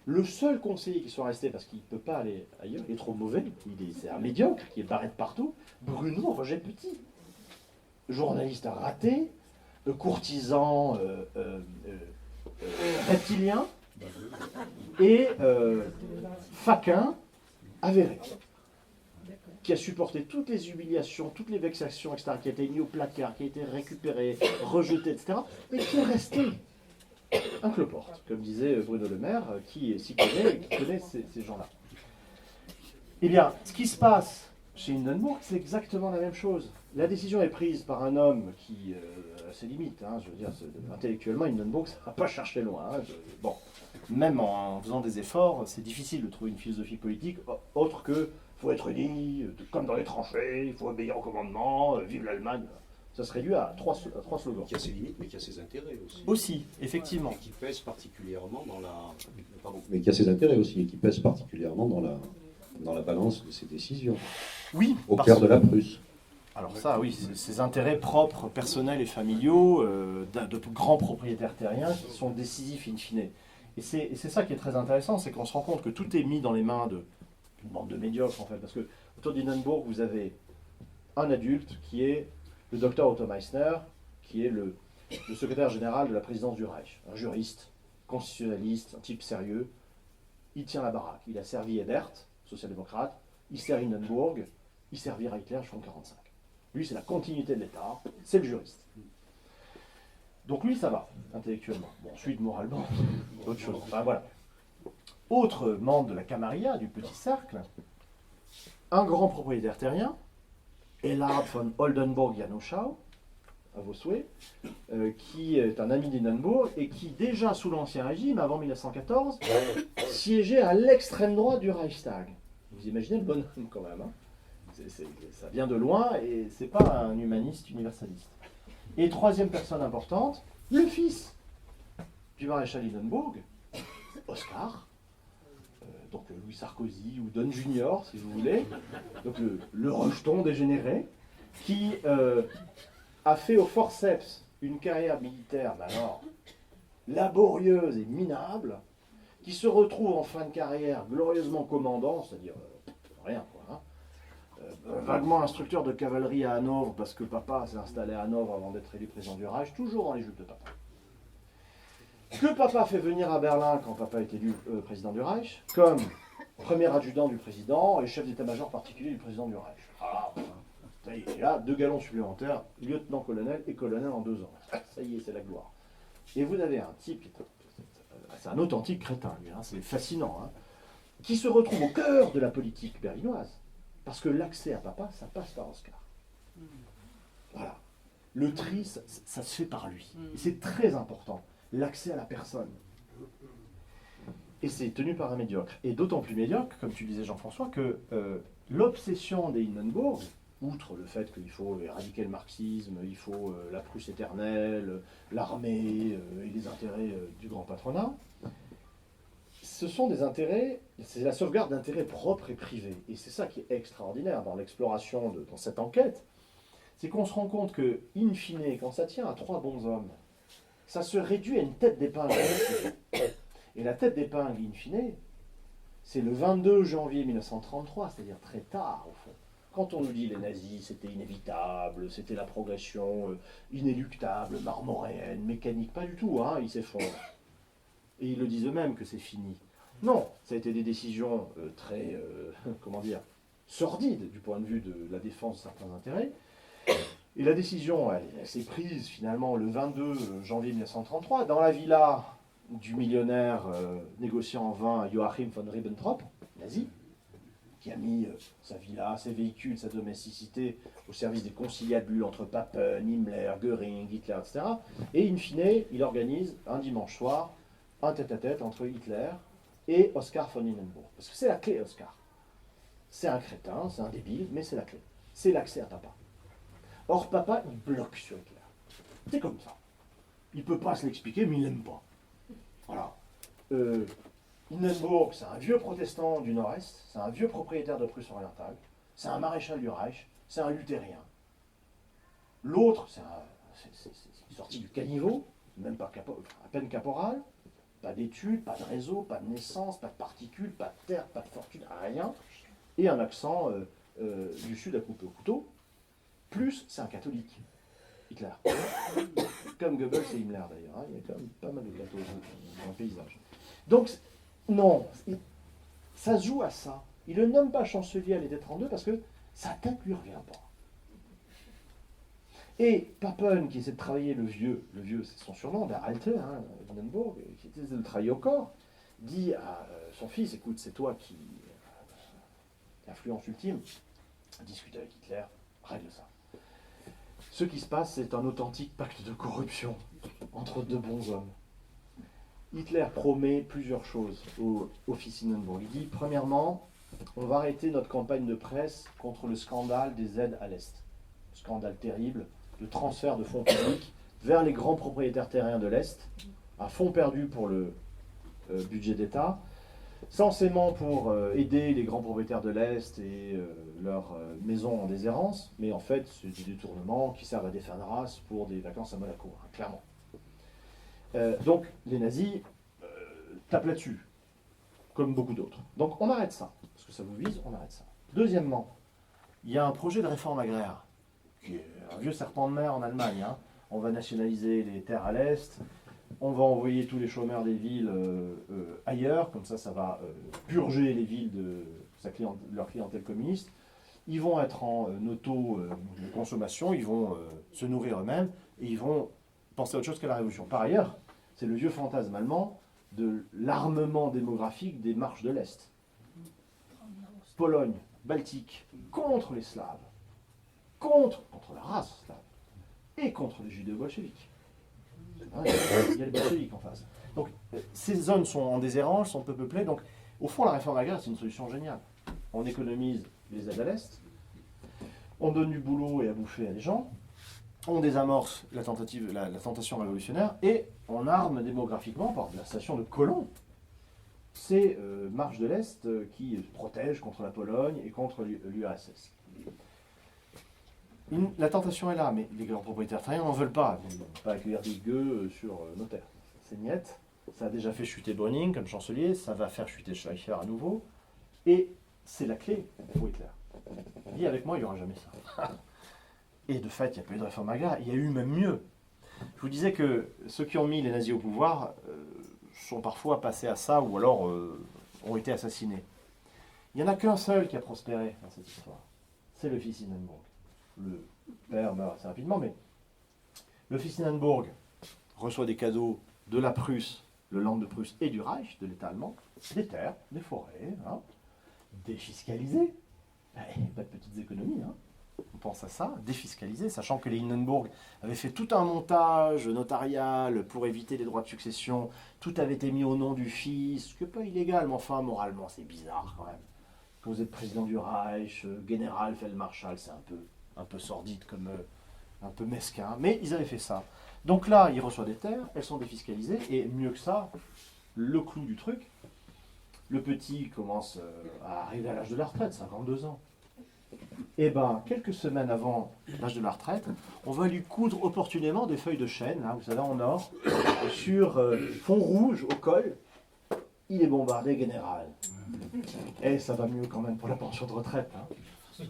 le seul conseiller qui soit resté, parce qu'il ne peut pas aller ailleurs, il est trop mauvais, c'est un médiocre qui est barré de partout, Bruno Roger Petit, journaliste raté, courtisan reptilien et faquin avéré, qui a supporté toutes les humiliations, toutes les vexations, etc., qui a été mis au placard, qui a été récupéré, rejeté, etc., mais qui est resté un cloporte, comme disait Bruno Le Maire, qui s'y connaît et qui connaît ces gens-là. Eh bien, ce qui se passe chez Hindenburg, c'est exactement la même chose. La décision est prise par un homme qui a ses limites. Hein, je veux dire, intellectuellement, Hindenburg, ça ne va pas chercher loin. Hein, bon, même en faisant des efforts, c'est difficile de trouver une philosophie politique autre que il faut être unis, comme dans les tranchées, il faut obéir au commandement, vive l'Allemagne. Ça se réduit à trois slogans. Qui a ses limites, mais qui a ses intérêts aussi. Aussi, effectivement. Et qui pèse particulièrement dans la... Pardon. Mais qui a ses intérêts aussi, et qui pèse particulièrement dans la balance de ses décisions. Oui. Au cœur de la Prusse. Alors ça, oui, ces intérêts propres, personnels et familiaux de grands propriétaires terriens qui sont décisifs in fine. Et c'est ça qui est très intéressant, c'est qu'on se rend compte que tout est mis dans les mains d'une bande de médiocres, en fait. Parce que autour d'Hindenburg, vous avez un adulte qui est le docteur Otto Meissner, qui est le secrétaire général de la présidence du Reich. Un juriste, constitutionnaliste, un type sérieux. Il tient la baraque. Il a servi Ebert, social-démocrate. Il sert Hindenburg. Il servira Hitler jusqu'en 1945. Lui, c'est la continuité de l'État. C'est le juriste. Donc lui, ça va, intellectuellement. Bon, ensuite, moralement, autre chose. Enfin, voilà. Autre membre de la Camarilla, du petit cercle, un grand propriétaire terrien, Elhard von Oldenburg-Janoschau, à vos souhaits, qui est un ami d'Hindenburg et qui, déjà sous l'Ancien Régime, avant 1914, siégeait à l'extrême droite du Reichstag. Vous imaginez le bonhomme quand même. Hein. Ça vient de loin et c'est pas un humaniste universaliste. Et troisième personne importante, le fils du maréchal Hindenburg, Oscar, donc Louis Sarkozy ou Don Junior, si vous voulez, donc le rejeton dégénéré, qui a fait au forceps une carrière militaire, mais alors, laborieuse et minable, qui se retrouve en fin de carrière glorieusement commandant, c'est-à-dire rien quoi, hein, vaguement instructeur de cavalerie à Hanovre, parce que papa s'est installé à Hanovre avant d'être élu président du Reich, toujours dans les jupes de papa. Que papa fait venir à Berlin quand papa est élu président du Reich, comme premier adjudant du président et chef d'état-major particulier du président du Reich. Ah, ça y est, et là, 2 galons supplémentaires, lieutenant-colonel et colonel en 2 ans. Ça y est, c'est la gloire. Et vous avez un type, c'est un authentique crétin, lui, hein, c'est fascinant, hein, qui se retrouve au cœur de la politique berlinoise, parce que l'accès à papa, ça passe par Oscar. Voilà. Le tri, ça se fait par lui. Et c'est très important, l'accès à la personne. Et c'est tenu par un médiocre. Et d'autant plus médiocre, comme tu disais Jean-François, que l'obsession des Hindenburg, outre le fait qu'il faut éradiquer le marxisme, il faut la Prusse éternelle, l'armée et les intérêts du grand patronat, ce sont des intérêts, c'est la sauvegarde d'intérêts propres et privés. Et c'est ça qui est extraordinaire dans l'exploration, dans cette enquête, c'est qu'on se rend compte que, in fine, quand ça tient à 3 bons hommes, ça se réduit à une tête d'épingle. Et la tête d'épingle, in fine, c'est le 22 janvier 1933, c'est-à-dire très tard, au fond. Quand on nous dit les nazis, c'était inévitable, c'était la progression inéluctable, marmoréenne, mécanique, pas du tout, hein, ils s'effondrent. Et ils le disent eux-mêmes que c'est fini. Non, ça a été des décisions très, comment dire, sordides du point de vue de la défense de certains intérêts. Et la décision, elle s'est prise finalement le 22 janvier 1933 dans la villa du millionnaire négociant en vin Joachim von Ribbentrop, nazi, qui a mis sa villa, ses véhicules, sa domesticité au service des conciliabules entre Papen, Himmler, Göring, Hitler, etc. Et in fine, il organise un dimanche soir un tête-à-tête entre Hitler et Oskar von Hindenburg. Parce que c'est la clé, Oskar. C'est un crétin, c'est un débile, mais c'est la clé. C'est l'accès à papa. Or, papa, il bloque sur Hitler. C'est comme ça. Il ne peut pas se l'expliquer, mais il n'aime pas. Voilà. Hindenburg, c'est un vieux protestant du Nord-Est, c'est un vieux propriétaire de Prusse orientale, c'est un maréchal du Reich, c'est un luthérien. L'autre, c'est sorti du caniveau, même pas à peine caporal, pas d'études, pas de réseau, pas de naissance, pas de particules, pas de terre, pas de fortune, rien, et un accent du sud à couper au couteau, plus c'est un catholique, Hitler. Comme Goebbels et Himmler d'ailleurs, hein, il y a quand même pas mal de cathos dans le paysage. Donc, non, ça se joue à ça. Il ne le nomme pas chancelier à l'État 32 parce que sa tête lui revient pas. Et Papen, qui essaie de travailler le vieux c'est son surnom, der Alte, hein, Hindenburg, qui essaie de le travailler au corps, dit à son fils, écoute, c'est toi qui l'influence ultime, discute avec Hitler, règle ça. Ce qui se passe, c'est un authentique pacte de corruption entre 2 bons hommes. Hitler promet plusieurs choses au fils Hindenburg. Il dit, premièrement, on va arrêter notre campagne de presse contre le scandale des aides à l'Est. Scandale terrible de transfert de fonds publics vers les grands propriétaires terriens de l'Est, à fonds perdu pour le budget d'État, censément pour aider les grands propriétaires de l'Est et leurs maisons en déshérence, mais en fait, c'est des détournements qui servent à des fins de race pour des vacances à Monaco, hein, clairement. Donc, les nazis tapent là-dessus, comme beaucoup d'autres. Donc, on arrête ça, parce que ça vous vise, on arrête ça. Deuxièmement, il y a un projet de réforme agraire, qui est un vieux serpent de mer en Allemagne. Hein. On va nationaliser les terres à l'Est, on va envoyer tous les chômeurs des villes ailleurs, comme ça va purger les villes de leur clientèle communiste. Ils vont être en auto-consommation, ils vont se nourrir eux-mêmes, et ils vont penser à autre chose que la Révolution. Par ailleurs, c'est le vieux fantasme allemand de l'armement démographique des marches de l'Est. Pologne, Baltique, contre les Slaves, contre la race slave, et contre les judéo-bolcheviques. Hein, il y a les bolcheviques en face. Donc, ces zones sont en déshérence, sont peu peuplées. Donc, au fond, la réforme agraire, c'est une solution géniale. On économise les aides à l'Est, on donne du boulot et à bouffer à des gens, on désamorce la tentation révolutionnaire, et on arme démographiquement par la station de colons ces marches de l'Est qui protègent contre la Pologne et contre l'URSS. La tentation est là, mais les grands propriétaires terriens n'en veulent pas. Ils ne veulent pas accueillir des gueux sur nos terres. C'est niette. Ça a déjà fait chuter Browning comme chancelier, ça va faire chuter Schleicher à nouveau. Et c'est la clé pour Hitler. Il dit avec moi, il n'y aura jamais ça. Et de fait, il n'y a pas eu de réforme agraire, il y a eu même mieux. Je vous disais que ceux qui ont mis les nazis au pouvoir sont parfois passés à ça ou alors ont été assassinés. Il n'y en a qu'un seul qui a prospéré dans cette histoire. C'est le fils Hindenburg. Le père meurt assez rapidement, mais le fils Hindenburg reçoit des cadeaux de la Prusse, le Land de Prusse et du Reich, de l'État allemand, des terres, des forêts, hein, défiscalisées. Pas de petites économies, hein. On pense à ça, défiscalisées, sachant que les Hindenburg avaient fait tout un montage notarial pour éviter les droits de succession. Tout avait été mis au nom du fils, ce qui n'est pas illégal, mais enfin, moralement, c'est bizarre quand même. Quand vous êtes président du Reich, général, feldmarschall, c'est un peu sordide, un peu mesquin, mais ils avaient fait ça. Donc là, il reçoit des terres, elles sont défiscalisées, et mieux que ça, le clou du truc, le petit commence à arriver à l'âge de la retraite, 52 ans. Et bien, quelques semaines avant l'âge de la retraite, on va lui coudre opportunément des feuilles de chêne, là, vous savez, en or, sur fond rouge au col. Il est bombardé général. Et ça va mieux quand même pour la pension de retraite. Hein.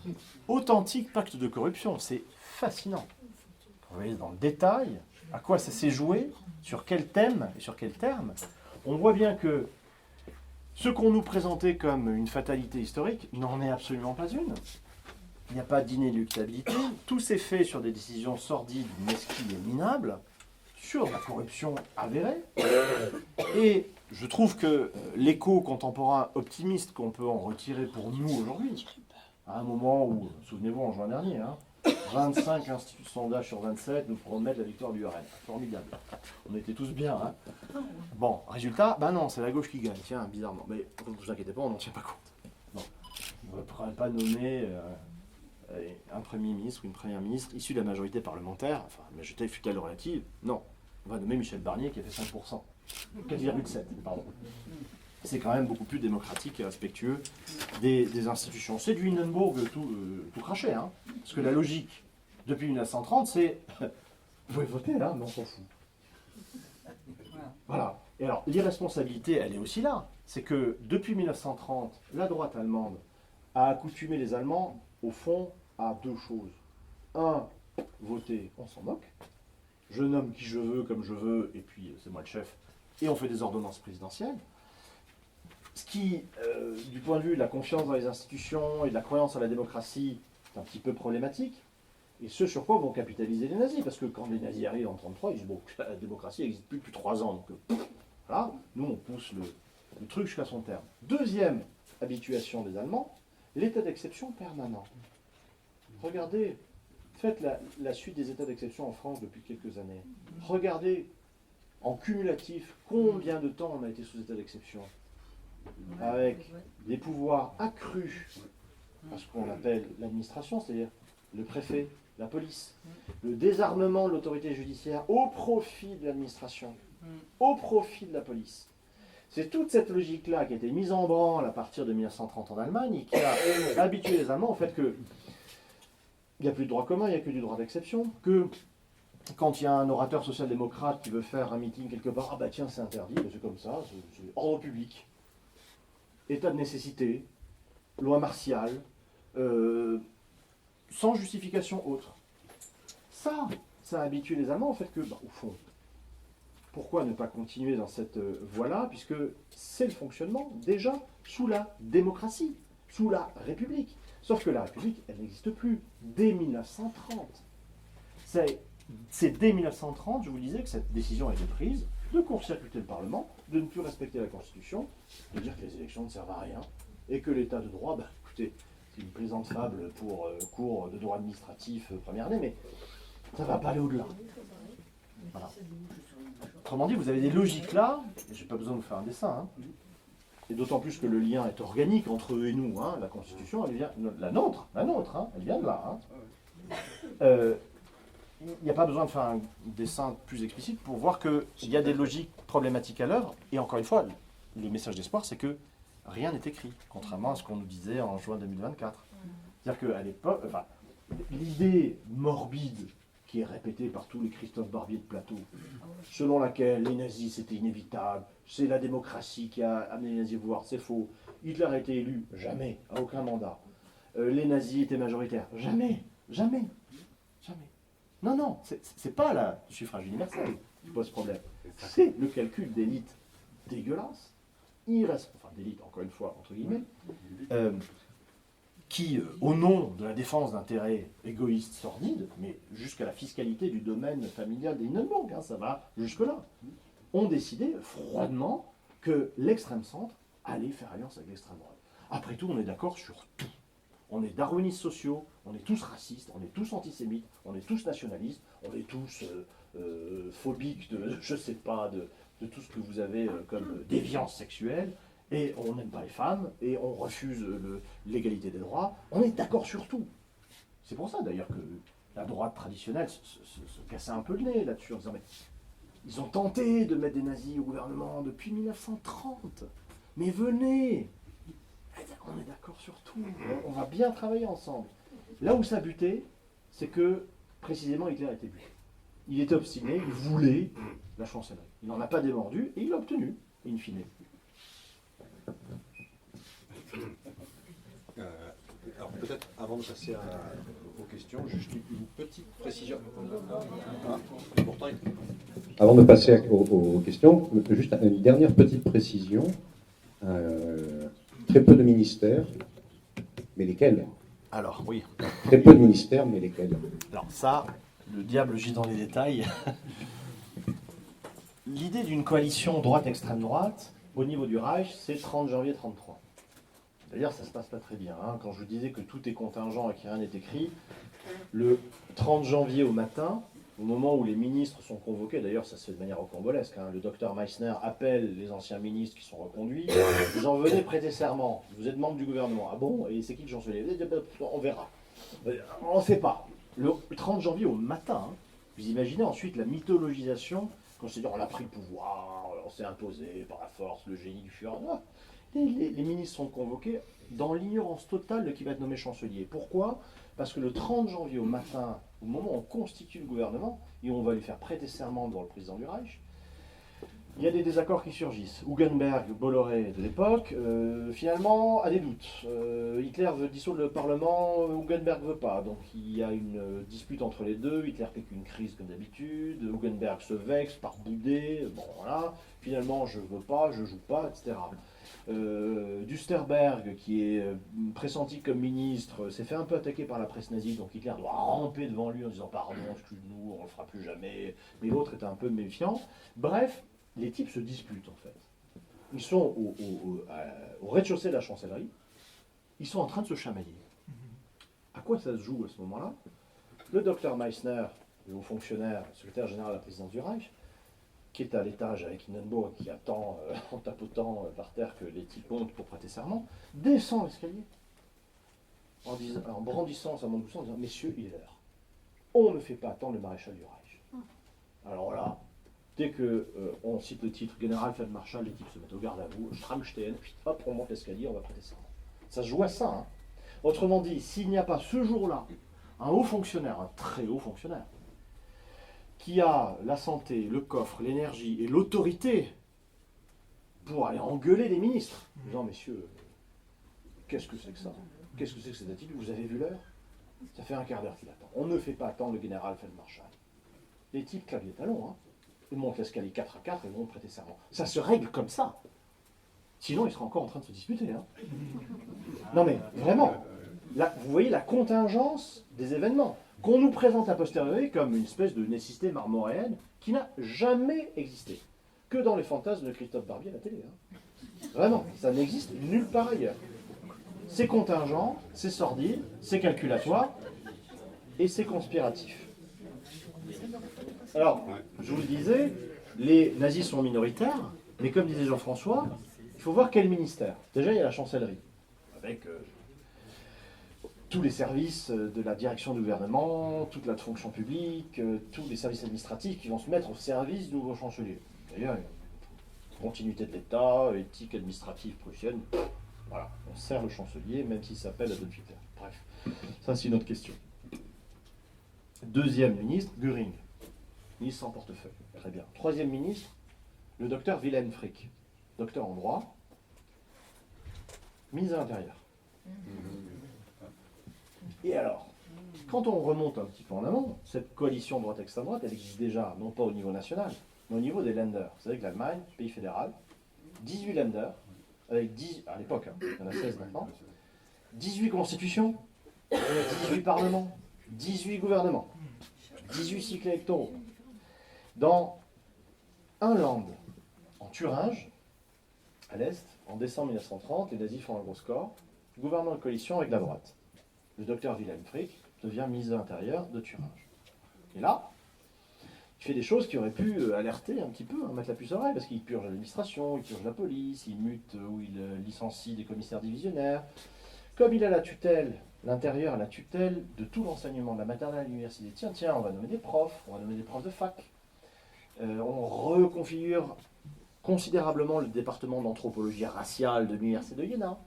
Authentique pacte de corruption, c'est fascinant. Vous voyez dans le détail à quoi ça s'est joué, sur quel thème et sur quel terme. On voit bien que ce qu'on nous présentait comme une fatalité historique n'en est absolument pas une. Il n'y a pas d'inéluctabilité. Tout s'est fait sur des décisions sordides, mesquines et minables, sur la corruption avérée. Et je trouve que l'écho contemporain optimiste qu'on peut en retirer pour nous aujourd'hui, à un moment où, souvenez-vous, en juin dernier, 25 instituts de sondage sur 27 nous promettent la victoire du RN. Formidable. On était tous bien. Hein. Bon, résultat, non, c'est la gauche qui gagne, tiens, bizarrement. Mais ne vous inquiétez pas, on n'en tient pas compte. Bon. On ne pourrait pas nommer un Premier ministre ou une Première ministre issue de la majorité parlementaire, enfin, la majorité fut-elle relative? Non. On va nommer Michel Barnier qui a fait 5%. 4,7, pardon. C'est quand même beaucoup plus démocratique et respectueux des institutions. C'est du Hindenburg tout craché, hein. Parce que la logique, depuis 1930, c'est vous pouvez voter là, mais on s'en fout. Voilà. Et alors, l'irresponsabilité, elle est aussi là. C'est que depuis 1930, la droite allemande a accoutumé les Allemands, au fond, à deux choses. Un, voter, on s'en moque. Je nomme qui je veux, comme je veux, et puis c'est moi le chef. Et on fait des ordonnances présidentielles. Ce qui, du point de vue de la confiance dans les institutions et de la croyance à la démocratie, est un petit peu problématique. Et ce sur quoi vont capitaliser les nazis. Parce que quand les nazis arrivent en 1933, ils disent bon, la démocratie n'existe plus depuis 3 ans. Donc voilà, nous on pousse le truc jusqu'à son terme. Deuxième habituation des Allemands, l'état d'exception permanent. Regardez, faites la suite des états d'exception en France depuis quelques années. Regardez en cumulatif combien de temps on a été sous état d'exception. Avec des pouvoirs accrus à ce qu'on appelle l'administration, c'est-à-dire le préfet, la police, le désarmement de l'autorité judiciaire au profit de l'administration, au profit de la police. C'est toute cette logique-là qui a été mise en branle à partir de 1930 en Allemagne et qui a habitué les Allemands au fait que il n'y a plus de droit commun, il n'y a que du droit d'exception, que quand il y a un orateur social-démocrate qui veut faire un meeting quelque part, ah bah tiens c'est interdit, c'est comme ça, c'est ordre public. État de nécessité, loi martiale, sans justification autre. Ça a habitué les Allemands au fait que, au fond, pourquoi ne pas continuer dans cette voie-là, puisque c'est le fonctionnement déjà sous la démocratie, sous la République. Sauf que la République, elle n'existe plus dès 1930. C'est c'est dès 1930, je vous disais, que cette décision a été prise de court-circuiter le Parlement, de ne plus respecter la Constitution, de dire que les élections ne servent à rien, et que l'état de droit, écoutez, c'est une plaisante fable pour cours de droit administratif première année, mais ça ne va pas aller au-delà. Voilà. Autrement dit, vous avez des logiques là, et je n'ai pas besoin de vous faire un dessin, hein, et d'autant plus que le lien est organique entre eux et nous, hein, la Constitution, elle vient, la nôtre, hein, elle vient de là. Hein. Il n'y a pas besoin de faire un dessin plus explicite pour voir qu'il y a des logiques problématiques à l'œuvre, et encore une fois, le message d'espoir, c'est que rien n'est écrit, contrairement à ce qu'on nous disait en juin 2024. C'est-à-dire qu'à l'époque, enfin, l'idée morbide qui est répétée par tous les Christophe Barbier de plateau, selon laquelle les nazis c'était inévitable, c'est la démocratie qui a amené les nazis au pouvoir, c'est faux. Hitler a été élu, jamais, à aucun mandat. Les nazis étaient majoritaires, jamais. Non, c'est pas le suffrage universel qui pose problème. C'est le calcul d'élite dégueulasse, enfin d'élite encore une fois, entre guillemets, qui, au nom de la défense d'intérêts égoïstes, sordides, mais jusqu'à la fiscalité du domaine familial des Hindenburg, hein, ça va jusque-là, ont décidé froidement que l'extrême centre allait faire alliance avec l'extrême droite. Après tout, on est d'accord sur tout. On est darwinistes sociaux, on est tous racistes, on est tous antisémites, on est tous nationalistes, on est tous phobiques de, je sais pas, de tout ce que vous avez comme déviance sexuelle, et on n'aime pas les femmes, et on refuse l'égalité des droits. On est d'accord sur tout. C'est pour ça d'ailleurs que la droite traditionnelle se cassait un peu le nez là-dessus, en disant mais ils ont tenté de mettre des nazis au gouvernement depuis 1930. Mais venez, on est d'accord sur tout, on va bien travailler ensemble. Là où ça butait, c'est que précisément Hitler était buté. Il était obstiné, il voulait la chancellerie. Il n'en a pas démordu et il l'a obtenu, in fine. Alors peut-être avant de passer aux questions, juste une petite précision. Pourtant, Avant de passer aux questions, juste une dernière petite précision. Très peu de ministères, mais lesquels? Alors, oui. Très peu de ministères, mais lesquels? Alors ça, le diable gît dans les détails. L'idée d'une coalition droite-extrême droite, au niveau du Reich, c'est 30 janvier 1933. D'ailleurs, ça se passe pas très bien. Hein. Quand je vous disais que tout est contingent et que rien n'est écrit, le 30 janvier au matin, au moment où les ministres sont convoqués, d'ailleurs ça se fait de manière rocambolesque, hein, le docteur Meissner appelle les anciens ministres qui sont reconduits, ils en venaient prêter serment, vous êtes membre du gouvernement, ah bon, et c'est qui le chancelier? On verra, on ne sait pas. Le 30 janvier au matin, hein, vous imaginez ensuite la mythologisation, quand on s'est dit on a pris le pouvoir, on s'est imposé par la force, le génie du Führer. Les ministres sont convoqués dans l'ignorance totale de qui va être nommé chancelier. Pourquoi? Parce que le 30 janvier au matin, au moment où on constitue le gouvernement, et on va lui faire prêter serment devant le président du Reich, il y a des désaccords qui surgissent. Hugenberg, Bolloré de l'époque, finalement, a des doutes. Hitler veut dissoudre le Parlement, Hugenberg ne veut pas. Donc il y a une dispute entre les deux, Hitler pique une crise comme d'habitude, Hugenberg se vexe, part bouder, bon voilà, finalement je veux pas, je joue pas, etc. Dusterberg, qui est pressenti comme ministre, s'est fait un peu attaquer par la presse nazie, donc Hitler doit ramper devant lui en disant pardon, excuse-nous, on le fera plus jamais, mais l'autre est un peu méfiant. Bref, les types se disputent en fait. Ils sont au rez-de-chaussée de la chancellerie, ils sont en train de se chamailler. À quoi ça se joue à ce moment-là? Le docteur Meissner, le haut fonctionnaire, secrétaire général de la présidence du Reich, qui est à l'étage avec Hindenburg, qui attend en tapotant par terre que les types montent pour prêter serment, descend l'escalier en brandissant sa main douce en disant « Messieurs, il est l'heure. On ne fait pas attendre le maréchal du Reich. » Alors là, dès qu'on cite le titre Generalfeldmarschall, les types se mettent au garde à vous, Schrammstein, puis hop, on monte l'escalier, on va prêter serment. Ça se joue à ça. Hein. Autrement dit, s'il n'y a pas ce jour-là un haut fonctionnaire, un très haut fonctionnaire, qui a la santé, le coffre, l'énergie et l'autorité pour aller engueuler les ministres, en disant, messieurs, qu'est-ce que c'est que ça? Qu'est-ce que c'est que cette attitude? Vous avez vu l'heure? Ça fait un quart d'heure qu'il attend. On ne fait pas attendre le Generalfeldmarschall. Les types claquent les talons, hein. Ils montent l'escalier 4 à 4 et vont prêter serment. Ça se règle comme ça. Sinon, ils seraient encore en train de se disputer. Hein. Non mais, vraiment, là, vous voyez la contingence des événements. qu'on nous présente a posteriori comme une espèce de nécessité marmoréenne qui n'a jamais existé. Que dans les fantasmes de Christophe Barbier à la télé. Hein. Vraiment, ça n'existe nulle part ailleurs. C'est contingent, c'est sordide, c'est calculatoire et c'est conspiratif. Alors, je vous le disais, les nazis sont minoritaires, mais comme disait Jean-François, il faut voir quel ministère. Déjà, il y a la chancellerie, avec tous les services de la direction du gouvernement, toute la fonction publique, tous les services administratifs qui vont se mettre au service du nouveau chancelier. D'ailleurs, continuité de l'État, éthique administrative prussienne, voilà, on sert le chancelier même s'il s'appelle Adolf Hitler. Bref, ça c'est une autre question. Deuxième ministre, Göring, ministre sans portefeuille, très bien. Troisième ministre, le docteur Wilhelm Frick, docteur en droit, ministre de l'Intérieur. Et alors, quand on remonte un petit peu en amont, cette coalition droite-extrême droite, elle existe déjà, non pas au niveau national, mais au niveau des Länder. Vous savez que l'Allemagne, pays fédéral, 18 Länder, avec 10, à l'époque, hein, il y en a 16 maintenant, 18 constitutions, 18 parlements, 18 gouvernements, 18 cycles électoraux. Dans un land, en Thuringe, à l'est, en décembre 1930, les nazis font un gros score, gouvernement de coalition avec la droite. Le docteur Wilhelm Frick devient ministre de l'Intérieur de Thuringe. Et là, il fait des choses qui auraient pu alerter un petit peu, hein, mettre la puce à l'oreille, parce qu'il purge l'administration, il purge la police, il mute ou il licencie des commissaires divisionnaires. Comme il a la tutelle, l'Intérieur a la tutelle de tout l'enseignement de la maternelle à l'université. Tiens, on va nommer des profs, on va nommer des profs de fac. On reconfigure considérablement le département d'anthropologie raciale de l'université de Jena,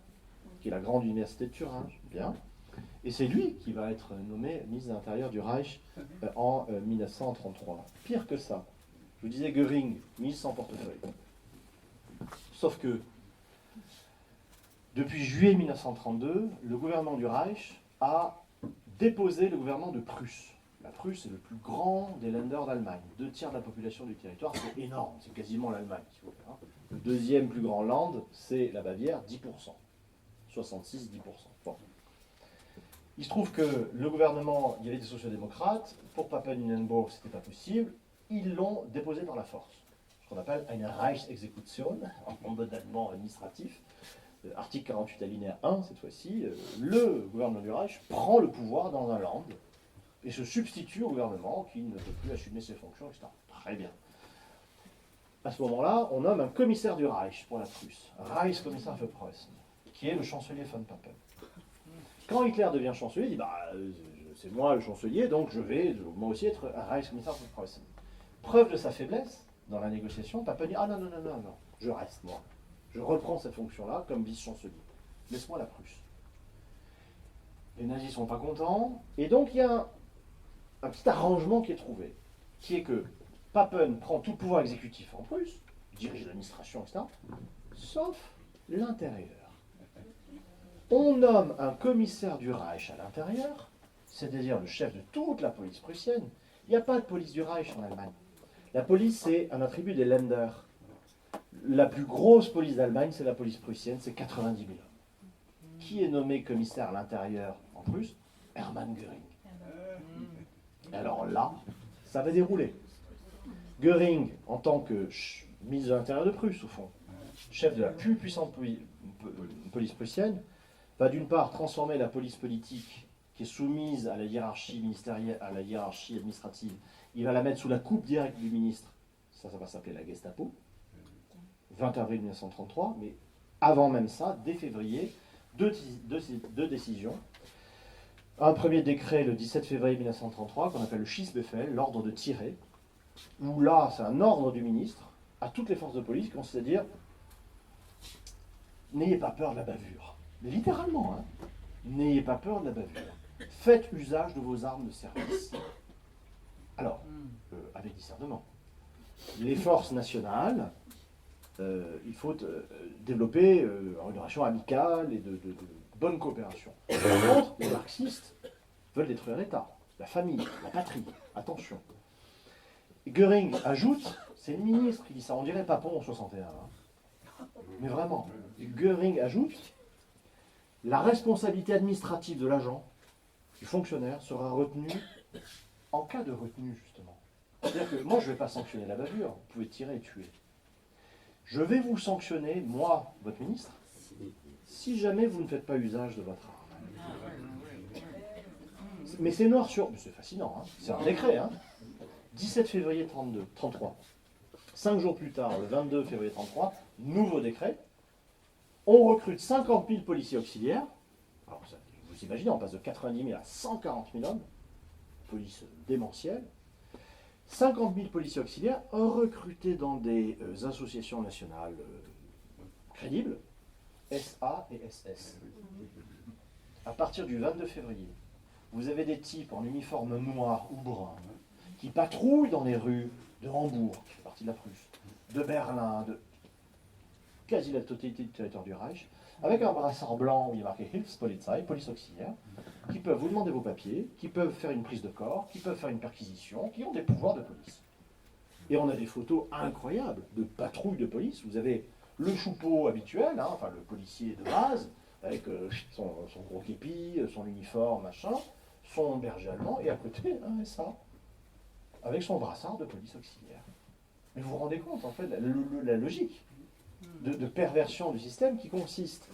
qui est la grande université de Thuringe. Bien. Et c'est lui qui va être nommé ministre de l'Intérieur du Reich en 1933. Pire que ça, je vous disais Göring, ministre sans portefeuille. Sauf que, depuis juillet 1932, le gouvernement du Reich a déposé le gouvernement de Prusse. La Prusse est le plus grand des Länder d'Allemagne. 2 tiers de la population du territoire, c'est énorme, c'est quasiment l'Allemagne. Si vous voulez, hein. Le deuxième plus grand land, c'est la Bavière, 10%. 66-10%. Bon. Il se trouve que le gouvernement, il y avait des sociodémocrates, pour Papen-Lunenburg, c'était pas possible, ils l'ont déposé par la force. Ce qu'on appelle une Reichsexekution, en mode allemand administratif. Article 48 alinéa 1, cette fois-ci, le gouvernement du Reich prend le pouvoir dans un land et se substitue au gouvernement qui ne peut plus assumer ses fonctions, etc. Très bien. À ce moment-là, on nomme un commissaire du Reich pour la Prusse, Reichskommissar für Preußen, qui est le chancelier von Papen. Quand Hitler devient chancelier, il dit c'est moi le chancelier, donc je vais moi aussi être un Reichskommissar für Preußen. Preuve de sa faiblesse dans la négociation, Papen dit non, je reste moi. Je reprends cette fonction-là comme vice-chancelier. Laisse-moi la Prusse. Les nazis ne sont pas contents, et donc il y a un petit arrangement qui est trouvé, qui est que Papen prend tout le pouvoir exécutif en Prusse, dirige l'administration, etc., sauf l'intérieur. On nomme un commissaire du Reich à l'intérieur, c'est-à-dire le chef de toute la police prussienne. Il n'y a pas de police du Reich en Allemagne. La police, c'est un attribut des Länder. La plus grosse police d'Allemagne, c'est la police prussienne, c'est 90 000 hommes. Qui est nommé commissaire à l'intérieur en Prusse? Hermann Göring. Alors là, ça va dérouler. Göring, en tant que ministre de l'Intérieur de Prusse, au fond, chef de la plus puissante police prussienne, va d'une part transformer la police politique qui est soumise à la hiérarchie ministérielle, à la hiérarchie administrative, il va la mettre sous la coupe directe du ministre, ça va s'appeler la Gestapo, 20 avril 1933, mais avant même ça, dès février, deux décisions. Un premier décret le 17 février 1933, qu'on appelle le Schießbefehl, l'ordre de tirer, où là, c'est un ordre du ministre à toutes les forces de police qui consiste à dire n'ayez pas peur de la bavure. Mais littéralement, hein, n'ayez pas peur de la bavure. Faites usage de vos armes de service. Alors, avec discernement. Les forces nationales, il faut développer une relation amicale et de bonne coopération. Par contre, les marxistes veulent détruire l'État, la famille, la patrie. Attention. Et Göring ajoute, c'est le ministre qui dit ça, on dirait Papon en 61. Hein. Mais vraiment, Göring ajoute, la responsabilité administrative de l'agent, du fonctionnaire, sera retenue en cas de retenue, justement. C'est-à-dire que moi, je ne vais pas sanctionner la bavure, vous pouvez tirer et tuer. Je vais vous sanctionner, moi, votre ministre, si jamais vous ne faites pas usage de votre arme. Mais c'est noir sur... C'est fascinant, hein, c'est un décret. 17 février 33. 5 jours plus tard, le 22 février 33, nouveau décret. On recrute 50 000 policiers auxiliaires. Alors, vous imaginez, on passe de 90 000 à 140 000 hommes. Police démentielle. 50 000 policiers auxiliaires recrutés dans des associations nationales crédibles, SA et SS. À partir du 22 février, vous avez des types en uniforme noir ou brun qui patrouillent dans les rues de Hambourg, qui fait partie de la Prusse, de Berlin, de quasi la totalité du territoire du Reich, avec un brassard blanc où il est marqué Hilfspolizei, police auxiliaire, qui peuvent vous demander vos papiers, qui peuvent faire une prise de corps, qui peuvent faire une perquisition, qui ont des pouvoirs de police. Et on a des photos incroyables de patrouilles de police. Vous avez le choupeau habituel, enfin le policier de base, avec son gros képi, son uniforme, machin, son berger allemand, et à côté, un SA, avec son brassard de police auxiliaire. Mais vous vous rendez compte, en fait, la logique de perversion du système qui consiste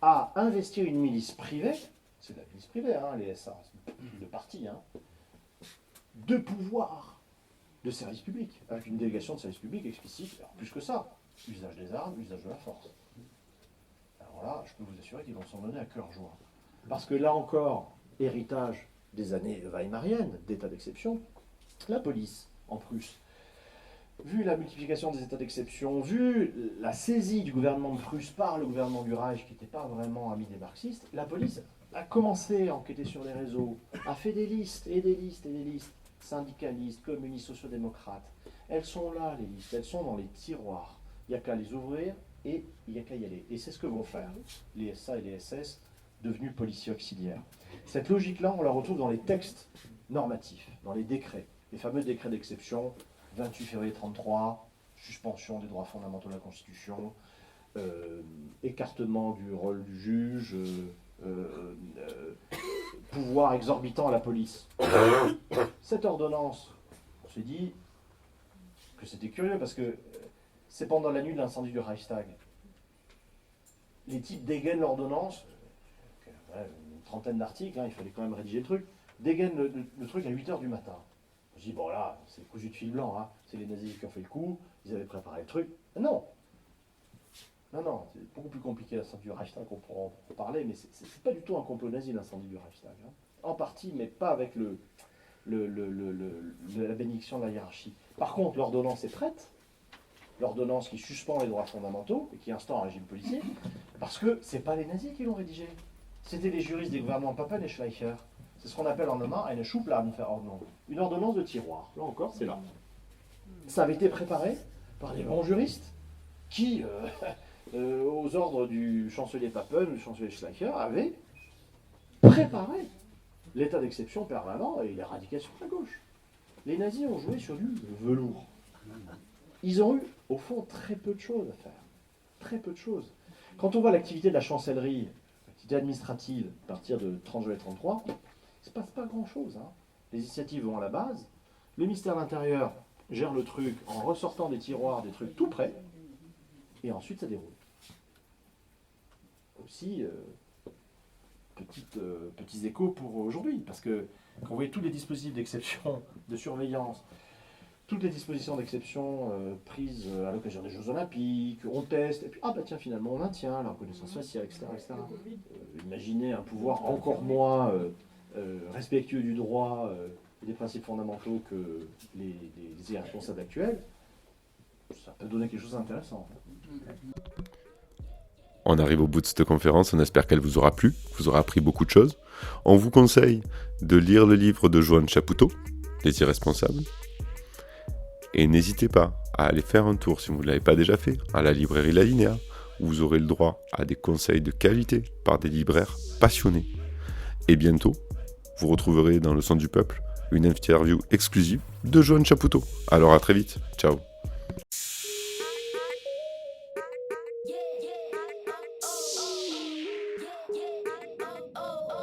à investir une milice privée, c'est de la milice privée, les SA, de parti, de pouvoir de service public, avec une délégation de service public explicite, alors plus que ça, usage des armes, usage de la force. Alors là, je peux vous assurer qu'ils vont s'en donner à cœur joie. Parce que là encore, héritage des années weimariennes, d'état d'exception, la police, en Prusse, vu la multiplication des états d'exception, vu la saisie du gouvernement de Prusse par le gouvernement du Reich, qui n'était pas vraiment ami des marxistes, la police a commencé à enquêter sur les réseaux, a fait des listes et des listes et des listes, syndicalistes, communistes, sociodémocrates. Elles sont là, les listes, elles sont dans les tiroirs. Il n'y a qu'à les ouvrir et il n'y a qu'à y aller. Et c'est ce que vont faire les SA et les SS, devenus policiers auxiliaires. Cette logique-là, on la retrouve dans les textes normatifs, dans les décrets, les fameux décrets d'exception, 28 février 33, suspension des droits fondamentaux de la Constitution, écartement du rôle du juge, pouvoir exorbitant à la police. Cette ordonnance, on s'est dit que c'était curieux parce que c'est pendant la nuit de l'incendie du Reichstag. Les types dégainent l'ordonnance, une trentaine d'articles, il fallait quand même rédiger le truc, dégainent le truc à 8h du matin. Je dis, bon là, c'est cousu de fil blanc, c'est les nazis qui ont fait le coup, ils avaient préparé le truc. Non, c'est beaucoup plus compliqué l'incendie du Reichstag, on pourra en parler, mais c'est pas du tout un complot nazi l'incendie du Reichstag. En partie, mais pas avec la bénédiction de la hiérarchie. Par contre, l'ordonnance est prête, l'ordonnance qui suspend les droits fondamentaux et qui instaure un régime policier, parce que c'est pas les nazis qui l'ont rédigé, c'était les juristes des gouvernements Papen et Schleicher. C'est ce qu'on appelle en allemand eine Schubladenverordnung, une ordonnance de tiroir. Là encore, c'est là. Ça avait été préparé par des bons juristes qui, aux ordres du chancelier Papen, du chancelier Schleicher, avaient préparé l'état d'exception permanent et l'éradication de la gauche. Les nazis ont joué sur du velours. Ils ont eu, au fond, très peu de choses à faire. Très peu de choses. Quand on voit l'activité de la chancellerie, l'activité administrative, à partir de 30 juillet 33, il ne se passe pas grand-chose. Les initiatives vont à la base. Le ministère de l'Intérieur gère le truc en ressortant des tiroirs, des trucs tout prêts, et ensuite ça déroule. Aussi, petits échos pour aujourd'hui, parce que quand vous voyez tous les dispositifs d'exception, de surveillance, toutes les dispositions d'exception prises à l'occasion des Jeux Olympiques, on teste, et puis tiens, finalement on maintient la reconnaissance faciale, etc. Imaginez un pouvoir encore moins respectueux du droit et des principes fondamentaux que les irresponsables actuels, ça peut donner quelque chose d'intéressant. On arrive au bout de cette conférence, on espère qu'elle vous aura plu, que vous aurez appris beaucoup de choses. On vous conseille de lire le livre de Joan Chapoutot, Les Irresponsables. Et n'hésitez pas à aller faire un tour, si vous ne l'avez pas déjà fait, à la librairie La Linéa, où vous aurez le droit à des conseils de qualité par des libraires passionnés. Et bientôt, vous retrouverez dans le Son du Peuple une interview exclusive de Joan Chapoutot. Alors à très vite, ciao.